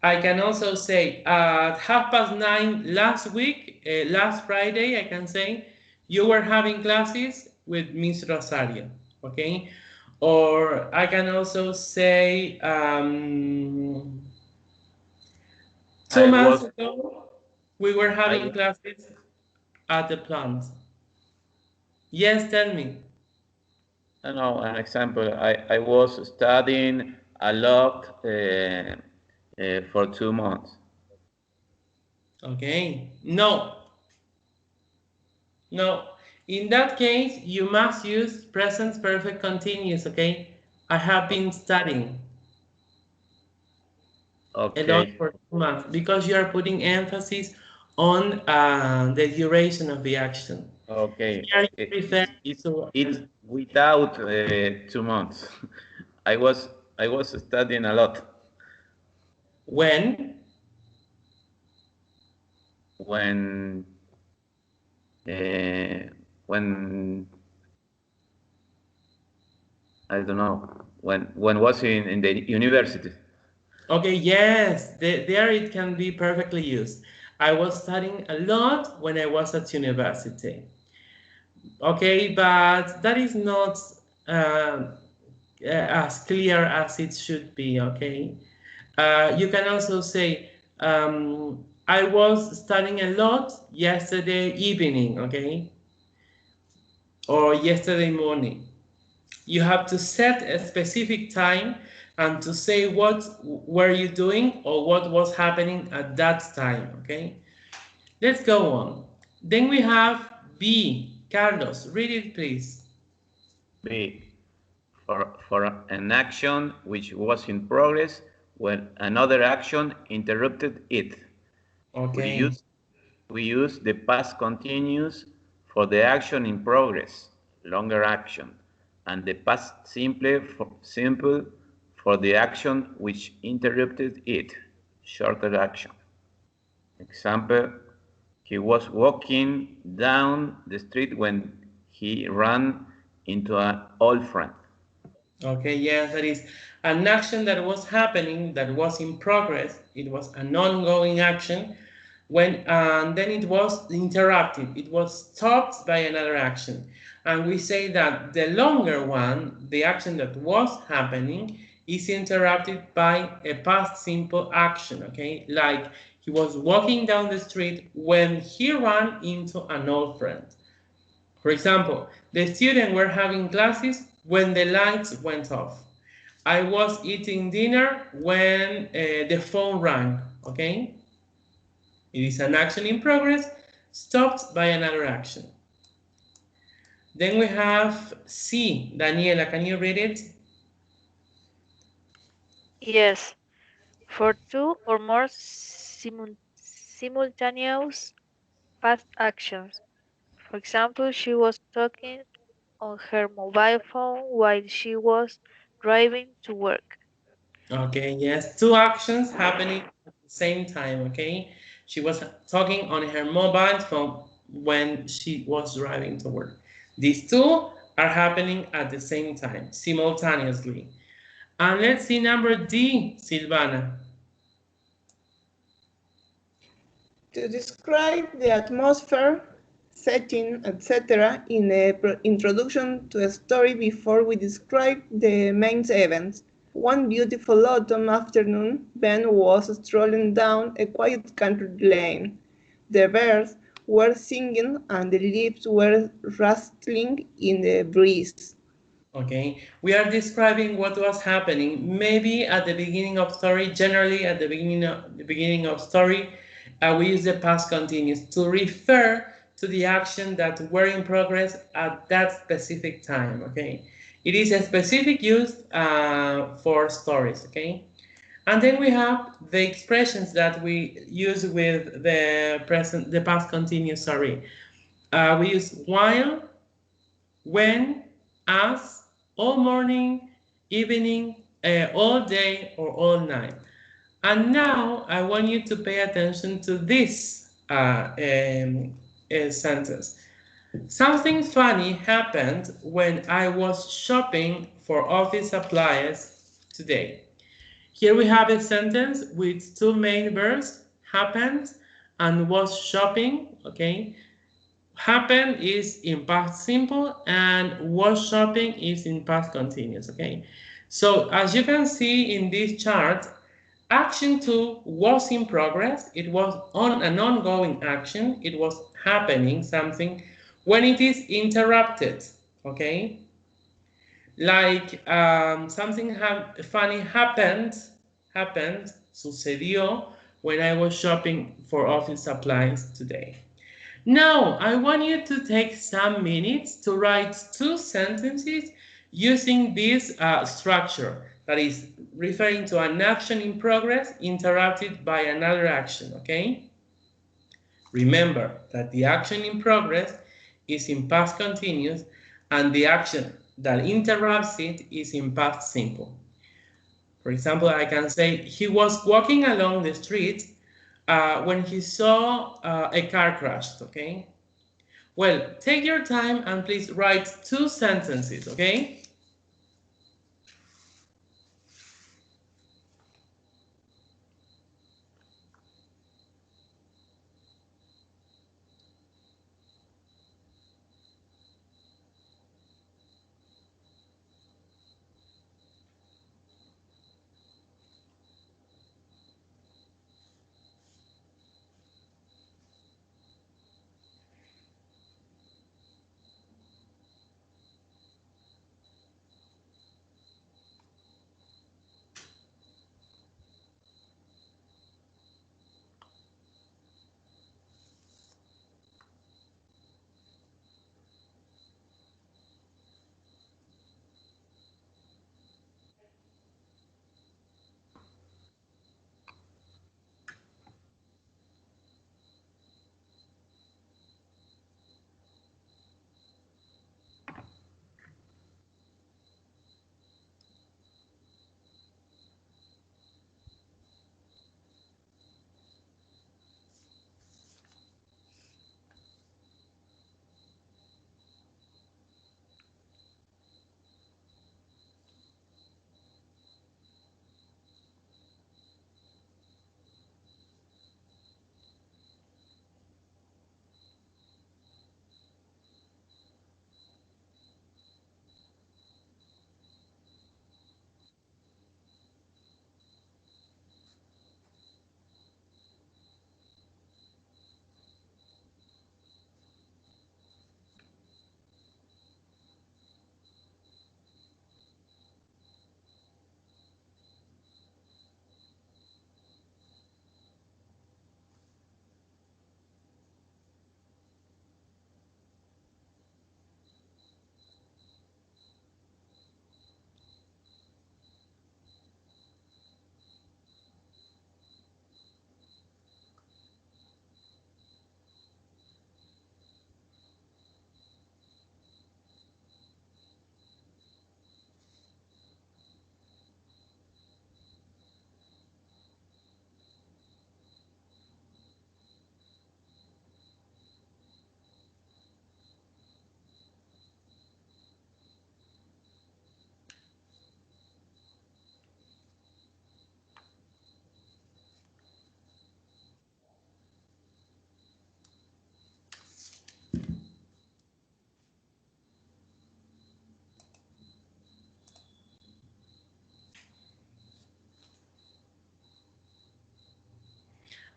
I can also say at 9:30 last week, last Friday, I can say you were having classes with Miss Rosario, okay? Or I can also say 2 months ago, we were having classes at the plant. Yes, tell me. No, an example. I was studying a lot for 2 months. Okay, no. In that case, you must use present perfect continuous, okay? I have been studying a lot Okay. for 2 months because you are putting emphasis on the duration of the action. Okay. Here you refer to It's without 2 months. I was studying a lot when, when uh, when I don't know when was in the university. okay, yes, there it can be perfectly used. I was studying a lot when I was at university. Okay, but that is not as clear as it should be, okay? You can also say, I was studying a lot yesterday evening, okay? Or yesterday morning. You have to set a specific time and to say what were you doing or what was happening at that time, okay? Let's go on. Then we have B. Carlos, read it please. B. For an action which was in progress when another action interrupted it. We Okay. use we use the past continuous for the action in progress, longer action, and the past simple for the action which interrupted it, shorter action. Example, he was walking down the street when he ran into an old friend. Okay, yes, that is an action that was happening, that was in progress. It was an ongoing action when and then it was interrupted. It was stopped by another action. And we say that the longer one, the action that was happening, is interrupted by a past simple action, okay? Like he was walking down the street when he ran into an old friend. For example, the students were having classes when the lights went off. I was eating dinner when the phone rang, okay? It is an action in progress stopped by another action. Then we have C. Daniela, can you read it? Yes. For two or more simultaneous past actions. For example, she was talking on her mobile phone while she was driving to work. Okay, yes, two actions happening at the same time, okay? She was talking on her mobile phone when she was driving to work. These two are happening at the same time, simultaneously. And let's see number D, Silvana. To describe the atmosphere, setting, etc. in the introduction to a story before we describe the main events. One beautiful autumn afternoon, Ben was strolling down a quiet country lane. The birds were singing and the leaves were rustling in the breeze. Okay, we are describing what was happening. Maybe at the beginning of story, generally at the beginning of story, we use the past continuous to refer to the action that were in progress at that specific time. Okay, it is a specific use for stories. Okay, and then we have the expressions that we use with the past continuous. Sorry, we use while, when, as, all morning, evening, all day, or all night. And now I want you to pay attention to this sentence. Something funny happened when I was shopping for office supplies today. Here we have a sentence with two main verbs, happened and was shopping, okay? Happen is in past simple and was shopping is in past continuous, okay? So as you can see in this chart, action 2 was in progress. It was on an ongoing action. It was happening something when it is interrupted, okay? Like something funny happened, sucedió when I was shopping for office supplies today. Now, I want you to take some minutes to write 2 sentences using this structure that is referring to an action in progress interrupted by another action, okay? Remember that the action in progress is in past continuous and the action that interrupts it is in past simple. For example, I can say he was walking along the street when he saw a car crashed, okay? Well, take your time and please write 2 sentences, okay?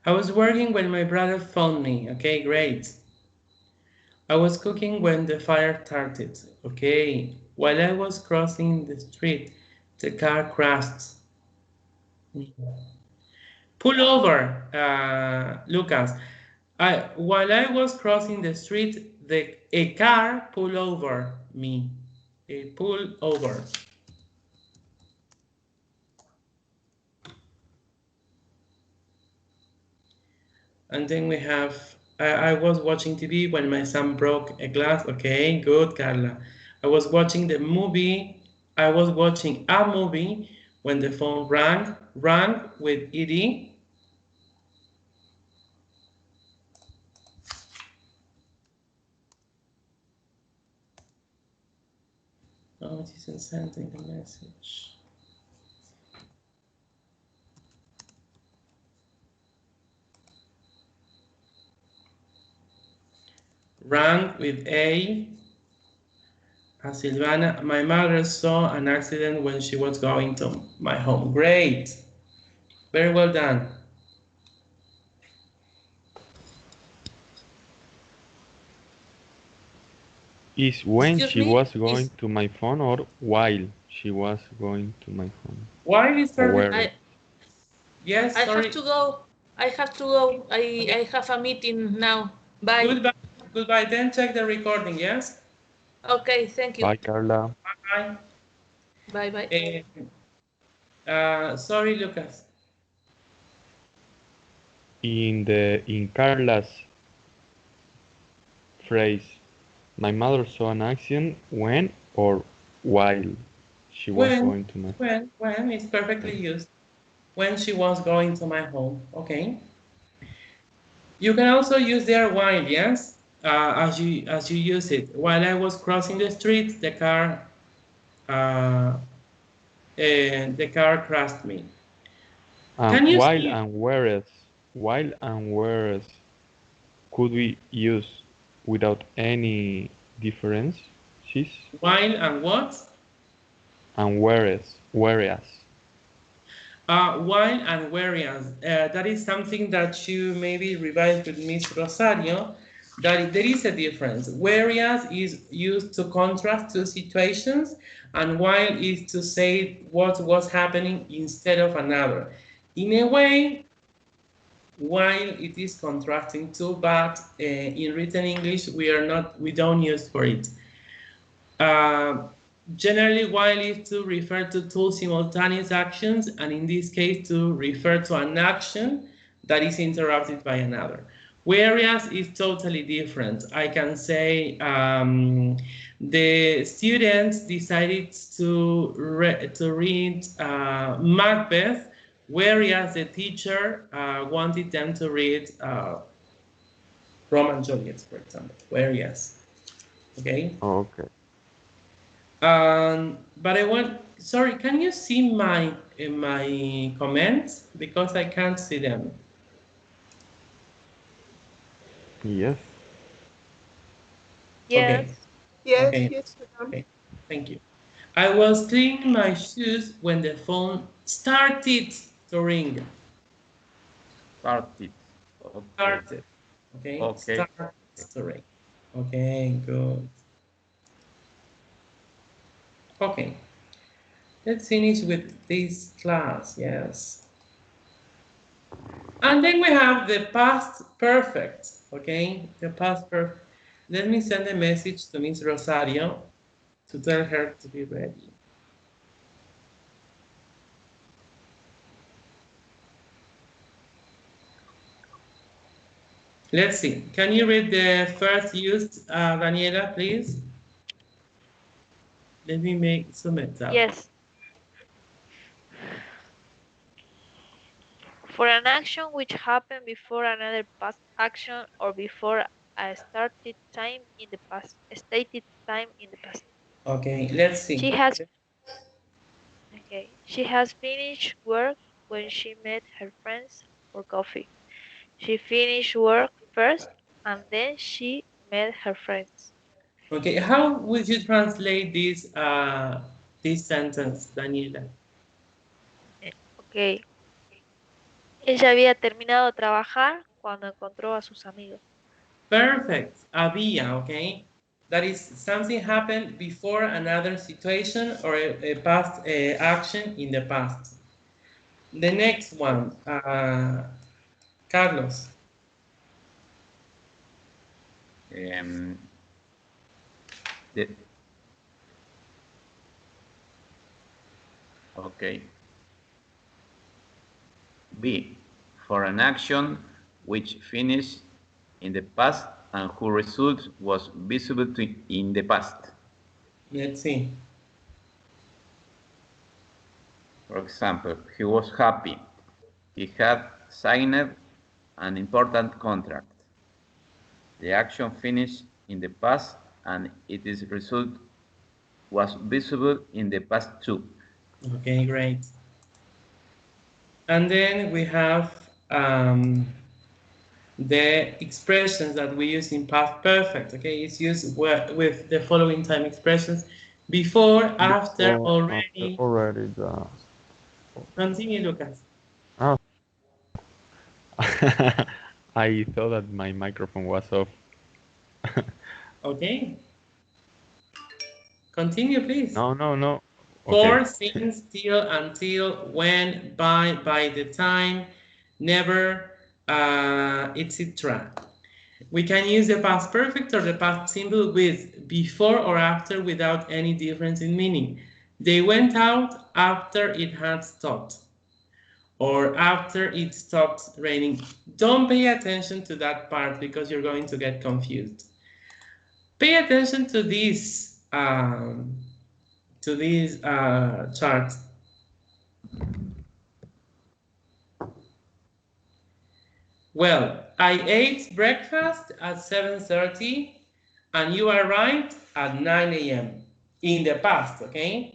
I was working when my brother phoned me. Okay, great. I was cooking when the fire started. Okay. While I was crossing the street, the car crashed. Pull over, Lucas. While I was crossing the street, a car pulled over me. A pull over. And then we have, I was watching TV when my son broke a glass. Okay, good, Carla. I was watching a movie when the phone rang with ED. Oh, it isn't sending the message. Rang with A. Silvana, my mother saw an accident when she was going to my home. Great. Very well done. Is when Excuse she me? was going to my phone or while she was going to my phone? Why is Or there? where? Yes, I sorry. have to go. I have to go. I have a meeting now. Bye. Goodbye. Goodbye. Then check the recording, yes? Okay, thank you. Bye, Carla. Bye. Bye. Sorry, Lucas. In Carla's phrase, my mother saw an action when or while she was going to my When it's perfectly used. When she was going to my home, okay? You can also use there while, yes? As you use it. While I was crossing the street, the car crashed me. Can you while see and whereas could we use without any difference? while and what? And whereas. While and whereas. That is something that you maybe revised with Miss Rosario, that there is a difference. Whereas is used to contrast two situations, and while is to say what was happening instead of another. In a way, while it is contrasting two, but in written English we don't use for it. Generally, while is to refer to two simultaneous actions, and in this case to refer to an action that is interrupted by another. Whereas is totally different. I can say the students decided to read Macbeth, whereas the teacher wanted them to read Romeo and Juliet, for example. Whereas, okay. Okay. But sorry, can you see my comments? Because I can't see them. Yes. Yes. Okay. Yes, Okay. yes. Okay. Thank you. I was cleaning my shoes when the phone started to ring. Started. Okay. Started. Okay. Okay. Started to ring. Okay, good. Okay. Let's finish with this class, yes. And then we have the past perfect, okay? The past perfect. Let me send a message to Miss Rosario to tell her to be ready. Let's see. Can you read the first used, Daniela, please? Let me make some up. Yes. For an action which happened before another past action or before a started time in the past, stated time in the past. Okay, let's see. She has finished work when she met her friends for coffee. She finished work first and then she met her friends. Okay, how would you translate this sentence, Daniela? Ok. Ella había terminado de trabajar cuando encontró a sus amigos. Perfect. Había, okay? That is something happened before another situation or a past action in the past. The next one, Carlos. Okay. B. For an action which finished in the past and whose result was visible in the past. Let's see. For example, he was happy. He had signed an important contract. The action finished in the past and its result was visible in the past too. Okay, great. And then we have the expressions that we use in past perfect. Okay, it's used with the following time expressions: before, after, already. Already the. Continue, Lucas. Oh. I thought that my microphone was off. Okay. Continue, please. No. For, Okay. since, till, until, when, by the time, never, etc. We can use the past perfect or the past simple with before or after without any difference in meaning. They went out after it had stopped, or after it stopped raining. Don't pay attention to that part because you're going to get confused. Pay attention to this chart. Well, I ate breakfast at 7:30 and you arrived at 9 a.m. in the past, okay?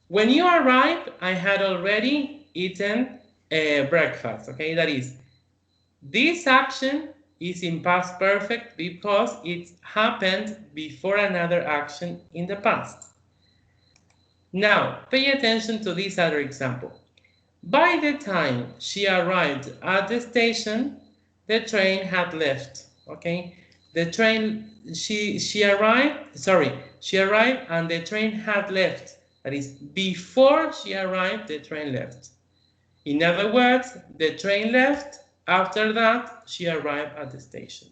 When you arrived, I had already eaten breakfast, okay? That is, this action is in past perfect because it happened before another action in the past. Now, pay attention to this other example. By the time she arrived at the station, the train had left, okay? The train, she arrived and the train had left. That is, before she arrived, the train left. In other words, the train left. After that, she arrived at the station.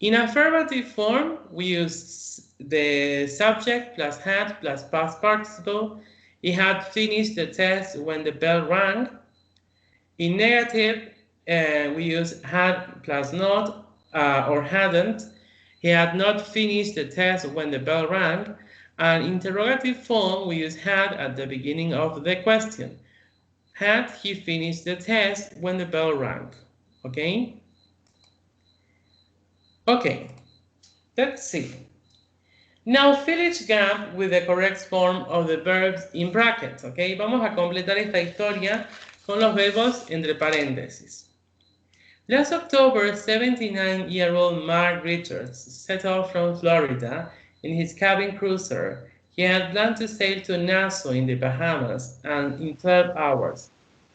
In affirmative form, we use the subject plus had plus past participle. He had finished the test when the bell rang. In negative, we use had plus not or hadn't. He had not finished the test when the bell rang. And interrogative form, we use had at the beginning of the question. Had he finished the test when the bell rang? Okay? Okay, let's see. Now fill each gap with the correct form of the verbs in brackets, okay? Vamos a completar esta historia con los verbos entre paréntesis. Last October, 79-year-old Mark Richards set off from Florida in his cabin cruiser. He had planned to sail to Nassau in the Bahamas and in 12 hours.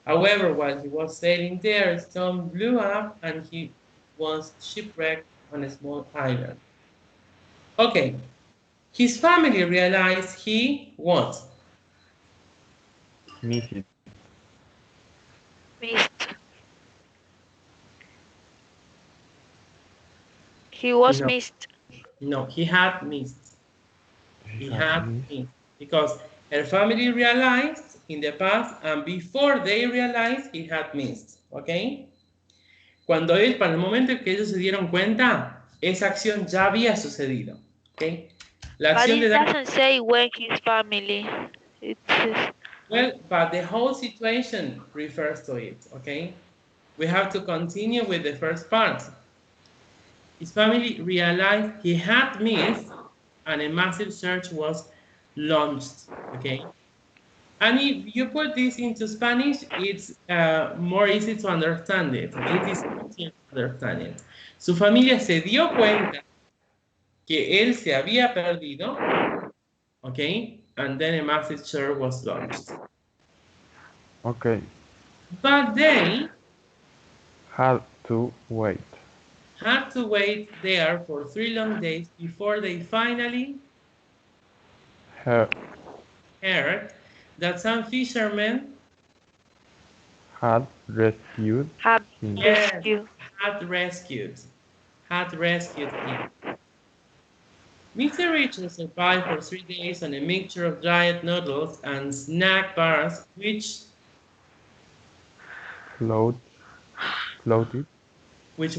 However, while he was sailing there, a storm blew up and he was shipwrecked on a small island. Okay, his family realized he what? Missed. Missed. He was No. missed. No, he had missed. He had missed because her family realized in the past and before they realized he had missed, okay? Para el momento en que ellos se dieron cuenta, esa acción ya había sucedido, okay? La But acción it de doesn't say when his family. It says, well, but the whole situation refers to it, okay? We have to continue with the first part. His family realized he had missed and a massive search was launched, okay? And if you put this into Spanish, it's more easy to understand it. It is easier to understand it. Su familia se dio cuenta que él se había perdido, okay? And then a massive search was launched. Okay. But they Had to wait. Had to wait there for 3 long days before they finally Heard that some fishermen had rescued have him. rescue. had rescued him. Mr. Richard survived for 3 days on a mixture of dried noodles and snack bars, which Floated.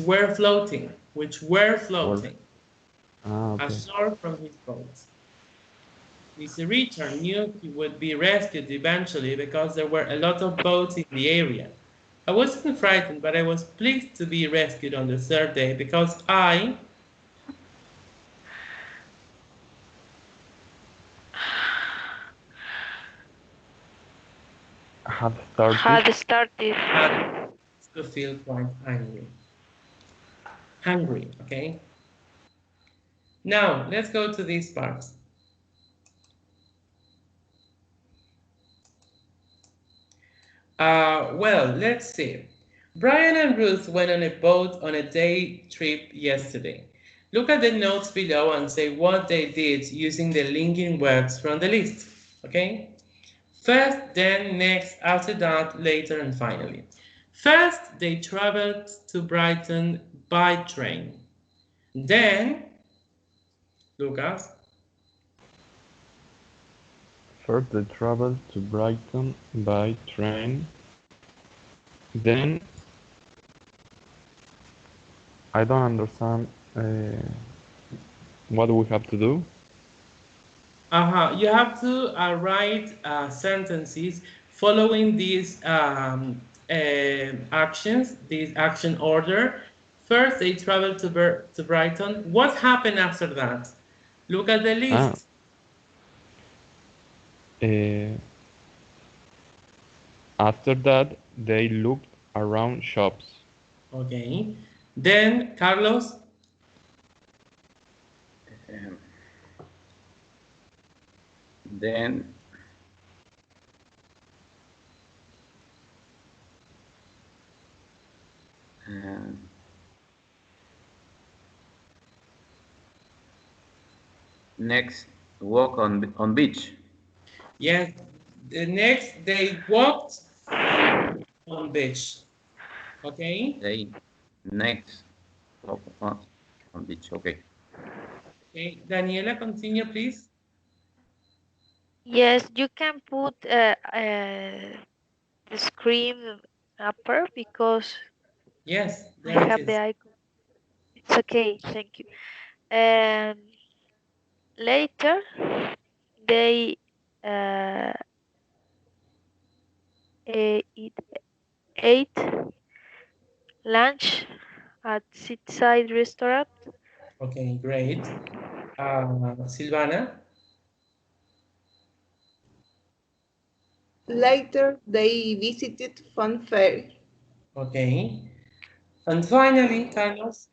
were floating, Okay. ashore from his boat. Mr. Richard knew he would be rescued eventually because there were a lot of boats in the area. I wasn't frightened, but I was pleased to be rescued on the 3rd day because I Had started. had to feel quite hungry, okay? Now, let's go to these parts. Well, let's see. Brian and Ruth went on a boat on a day trip yesterday. Look at the notes below and say what they did using the linking words from the list, okay? First, then, next, after that, later, and finally. First, they traveled to Brighton by train. Then, Lucas. First, they traveled to Brighton by train. Then, I don't understand what we have to do. You have to write sentences following these actions, this action order. First, they traveled to Brighton. What happened after that? Look at the list. After that, they looked around shops. Okay. Then, Carlos? Then next, walk on beach. Yes. The next, they walked on beach. Okay. They next walk on beach. Okay. Okay. Daniela, continue, please. Yes, you can put the screen upper because Yes, I there it have the is. icon. It's okay, thank you. Later, they ate lunch at Seaside Restaurant. Okay, great. Silvana? Later, they visited Fun Fair. Okay. And finally, Carlos?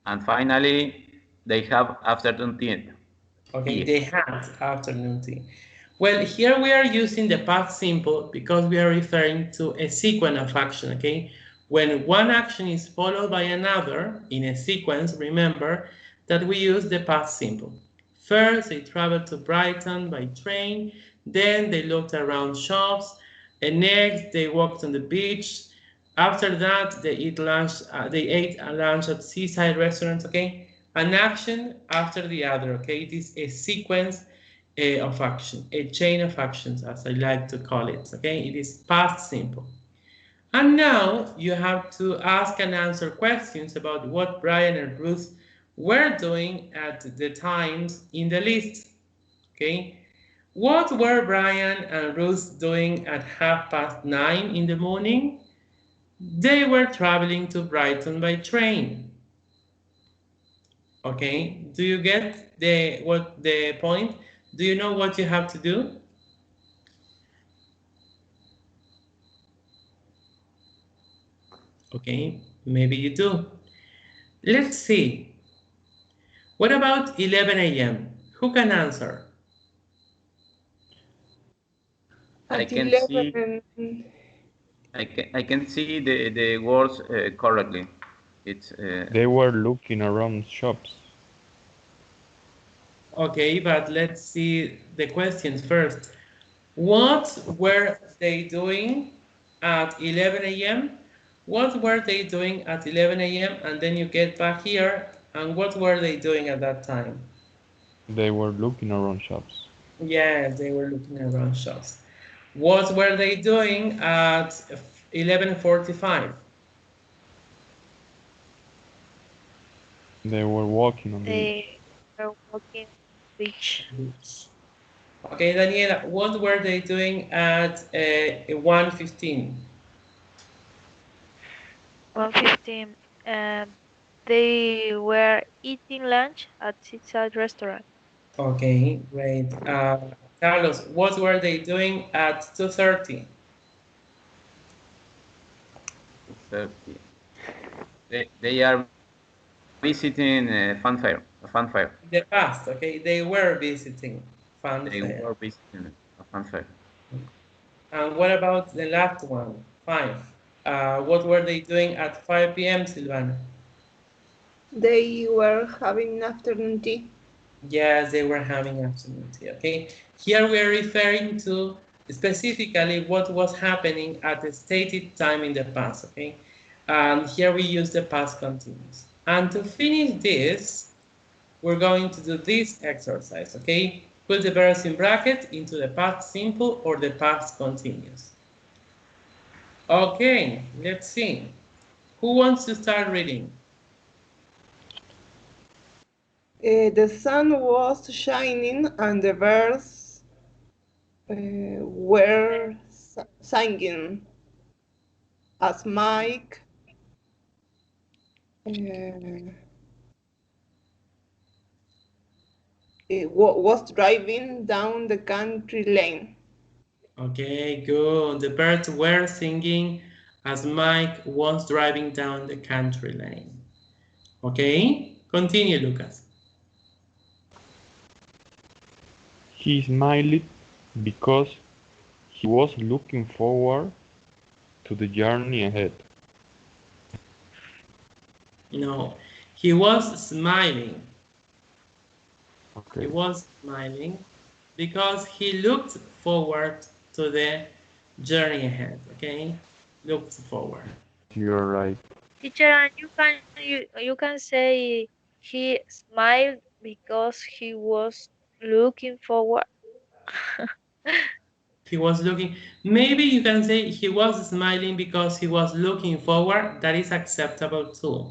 And finally, they have afternoon tea. Okay, they had afternoon tea. Well, here we are using the past simple because we are referring to a sequence of action, okay? When one action is followed by another in a sequence, remember that we use the past simple. First, they traveled to Brighton by train, then they looked around shops, and next they walked on the beach. After that, they ate a lunch at Seaside Restaurant, okay? An action after the other, okay? It is a sequence of action, a chain of actions, as I like to call it, okay? It is past simple. And now you have to ask and answer questions about what Brian and Ruth were doing at the times in the list, okay? What were Brian and Ruth doing at 9:30 in the morning? They were traveling to Brighton by train. Okay, do you get the point? Do you know what you have to do? Okay, maybe you do. Let's see. What about 11 a.m.? Who can answer? I At can 11, I can see the words correctly. It's They were looking around shops. Okay, but let's see the questions first. What were they doing at 11 a.m.? What were they doing at 11 a.m.? And then you get back here, and what were they doing at that time? They were looking around shops. Yes, they were looking around shops. What were they doing at 11:45? They were walking on the beach. They were walking on the beach. Okay, Daniela, what were they doing at 1:15? 1:15. They were eating lunch at Seaside Restaurant. Okay, great. Carlos, what were they doing at 2:30? 30. They are visiting a fun fair. In the past, okay, they were visiting fun They fair. were visiting a fun fair. And what about the last one, 5? What were they doing at 5 p.m., Silvana? they were having afternoon tea. Yes, they were having afternoon tea, okay? Here we are referring to specifically what was happening at the stated time in the past, okay? And here we use the past continuous. And to finish this, we're going to do this exercise, okay? Put the verbs in bracket into the past simple or the past continuous. Okay, let's see. Who wants to start reading? The sun was shining and the birds were singing. As Mike was driving down the country lane. Okay, good. The birds were singing as Mike was driving down the country lane. Okay, continue, Lucas. He smiled because he was looking forward to the journey ahead. No, he was smiling. Okay. He was smiling because he looked forward to the journey ahead, okay? Looked forward. You're right. Teacher, and you can say he smiled because he was looking forward. He was looking, maybe you can say he was smiling because he was looking forward. That is acceptable too.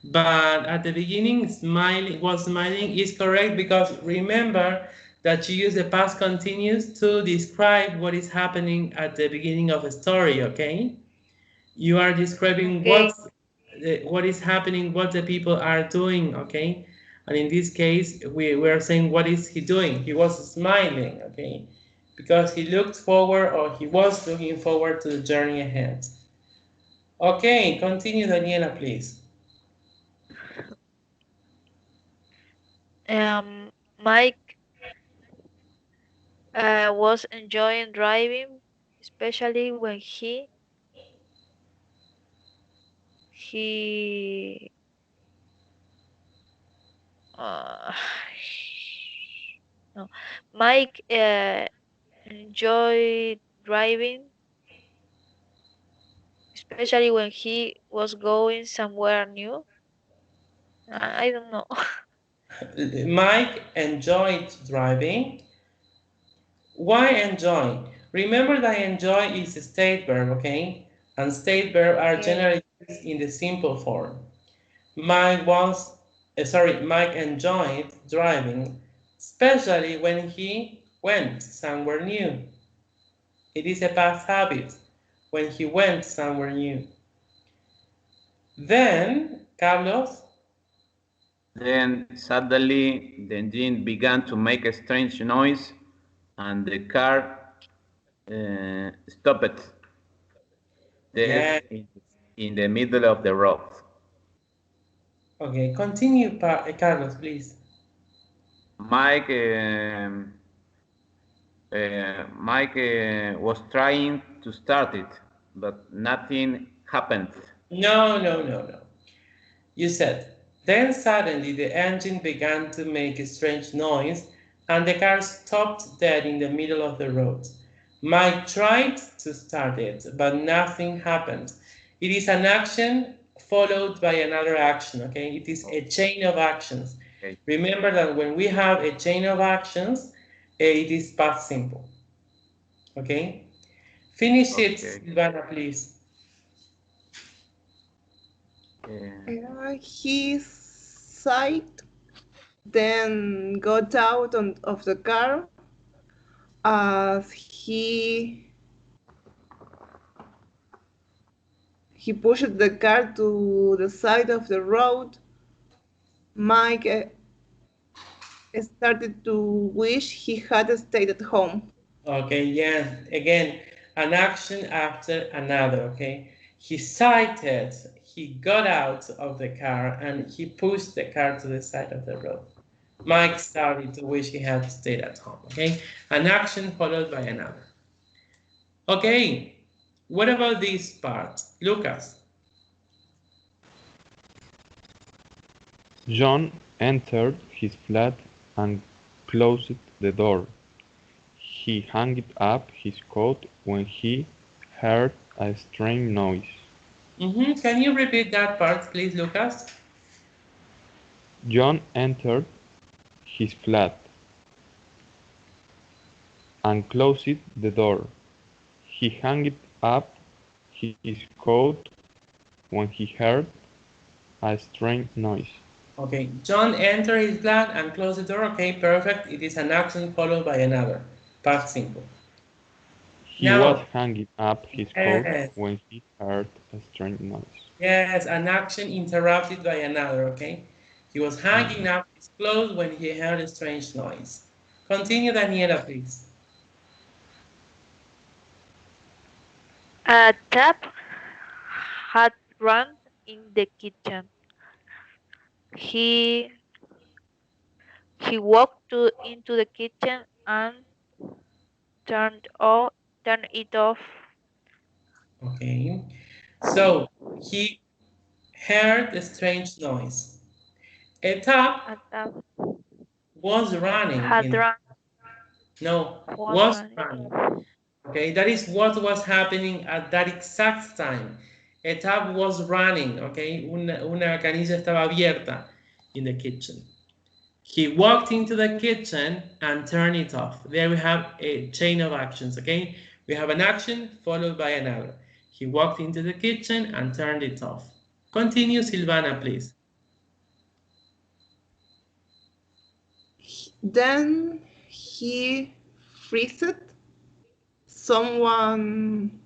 But at the beginning, smiling is correct because remember that you use the past continuous to describe what is happening at the beginning of a story, okay? You are describing Okay. what is happening, what the people are doing, okay? And in this case, we are saying, what is he doing? He was smiling, okay? Because he looked forward or he was looking forward to the journey ahead. Okay, continue, Daniela, please. Mike was enjoying driving, especially when he uh, no, Mike enjoyed driving, especially when he was going somewhere new. I don't know. Mike enjoyed driving. Why enjoy? Remember that enjoy is a state verb, okay? And state verb are Okay. generally used in the simple form. Mike enjoyed driving, especially when he went somewhere new. It is a past habit when he went somewhere new. Then, Carlos, Then suddenly the engine began to make a strange noise and the car stopped yeah, dead in the middle of the road. okay, continue, Carlos, please. Mike was trying to start it, but nothing happened. No. You said, then suddenly the engine began to make a strange noise and the car stopped dead in the middle of the road. Mike tried to start it, but nothing happened. It is an action followed by another action, okay? It is a chain of actions. Okay. Remember that when we have a chain of actions, it is past simple, okay? Finish it, Silvana, please. He sighed, then got out of the car. As he pushed the car to the side of the road, Mike started to wish he had stayed at home. Okay, yeah, again, an action after another, okay? He sighted, he got out of the car and he pushed the car to the side of the road. Mike started to wish he had stayed at home, okay? An action followed by another. Okay, what about this part? Lucas. John entered his flat and closed the door. He hung up his coat when he heard a strange noise. Can you repeat that part, please, Lucas? John entered his flat and closed the door. He hung up his coat when he heard a strange noise. Okay, John entered his flat and closed the door. Okay, perfect. It is an action followed by another. Past simple. He Now, was hanging up his coat yes, when he heard a strange noise. yes, an action interrupted by another, okay? He was hanging up his clothes when he heard a strange noise. Continue, Daniela, please. A tap had run in the kitchen. He walked into the kitchen and turned it off. Okay, so he heard a strange noise. A tap A tap was running had run was running. Okay, that is what was happening at that exact time. A tap was running, okay? Una canilla estaba abierta in the kitchen. He walked into the kitchen and turned it off. There we have a chain of actions, okay? We have an action followed by another. He walked into the kitchen and turned it off. Continue, Silvana, please. Then he freezed. Someone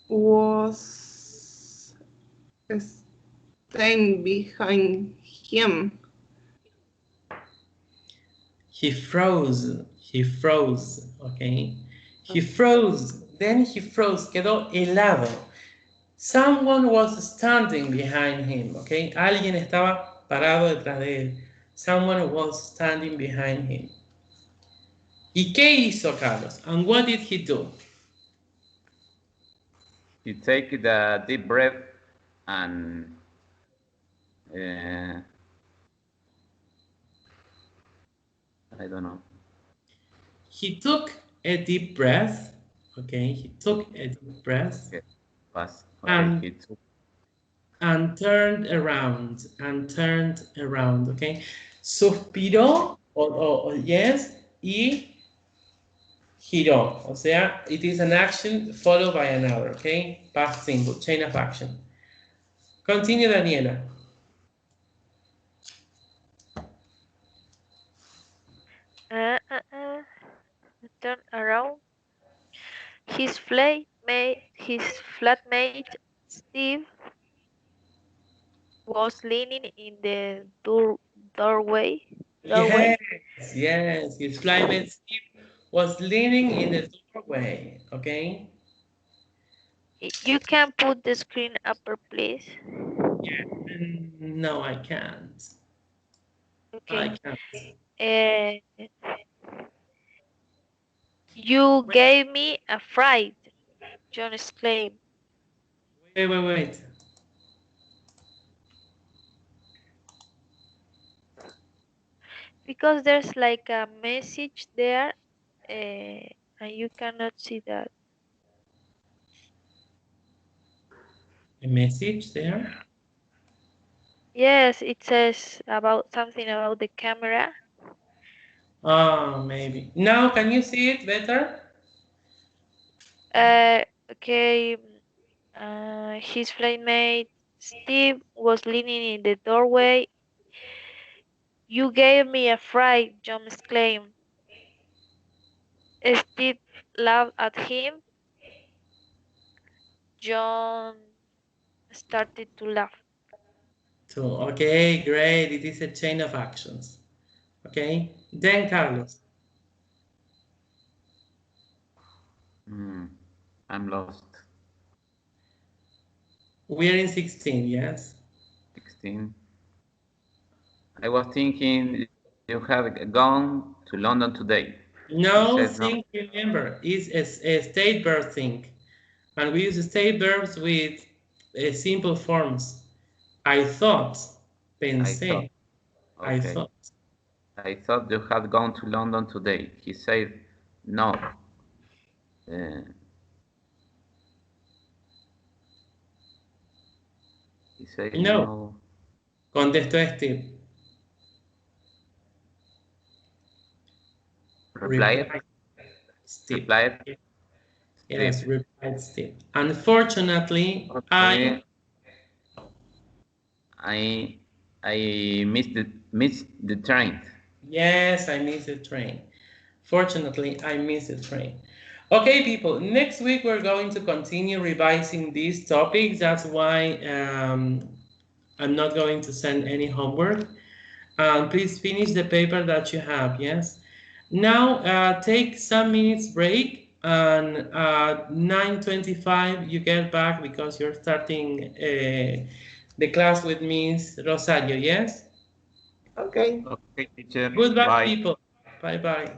was staying behind him. He froze, okay? He froze, then he froze, quedó helado. Someone was standing behind him, okay? Alguien estaba parado detrás de él. Someone was standing behind him. ¿Y qué hizo Carlos? And what did he do? He take the deep breath and I don't know. He took a deep breath, okay? He took a deep breath. Okay. And, he took. and turned around, okay? Suspiró, yes, y giró. O sea, it is an action followed by another, okay? Past simple, chain of action. Continue, Daniela. Turn around. His flatmate Steve was leaning in the doorway. Yes. His flatmate Steve was leaning in the doorway, okay? You can put the screen upper, please. No, I can't. Okay. I can't. You gave me a fright, John exclaimed. Wait. Because there's like a message there, and you cannot see that. A message there? Yes, it says about something about the camera. Oh, maybe. Now, can you see it better? Okay. His flatmate Steve was leaning in the doorway. You gave me a fright, John exclaimed. Steve laughed at him. John started to laugh. Okay, great. It is a chain of actions. Okay, then Carlos. I'm lost. We're in 16, yes? 16. I was thinking you have gone to London today. No, think, remember, is a state verb think. And we use state verbs with simple forms. I thought, pensé, I thought. Okay. I thought. I thought you had gone to London today. He said, no. He said, No. no. Contestó Steve. Replied? Steve. Replied? Yes, replied Steve. Unfortunately, I missed the train. Yes, I missed the train. Fortunately, I missed the train. Okay, people, next week we're going to continue revising these topics. That's why I'm not going to send any homework. Please finish the paper that you have, yes? Now, take some minutes break, and at 9:25 you get back because you're starting the class with Miss Rosario, yes? Okay. Okay, teacher. Goodbye, Bye. people. Bye-bye.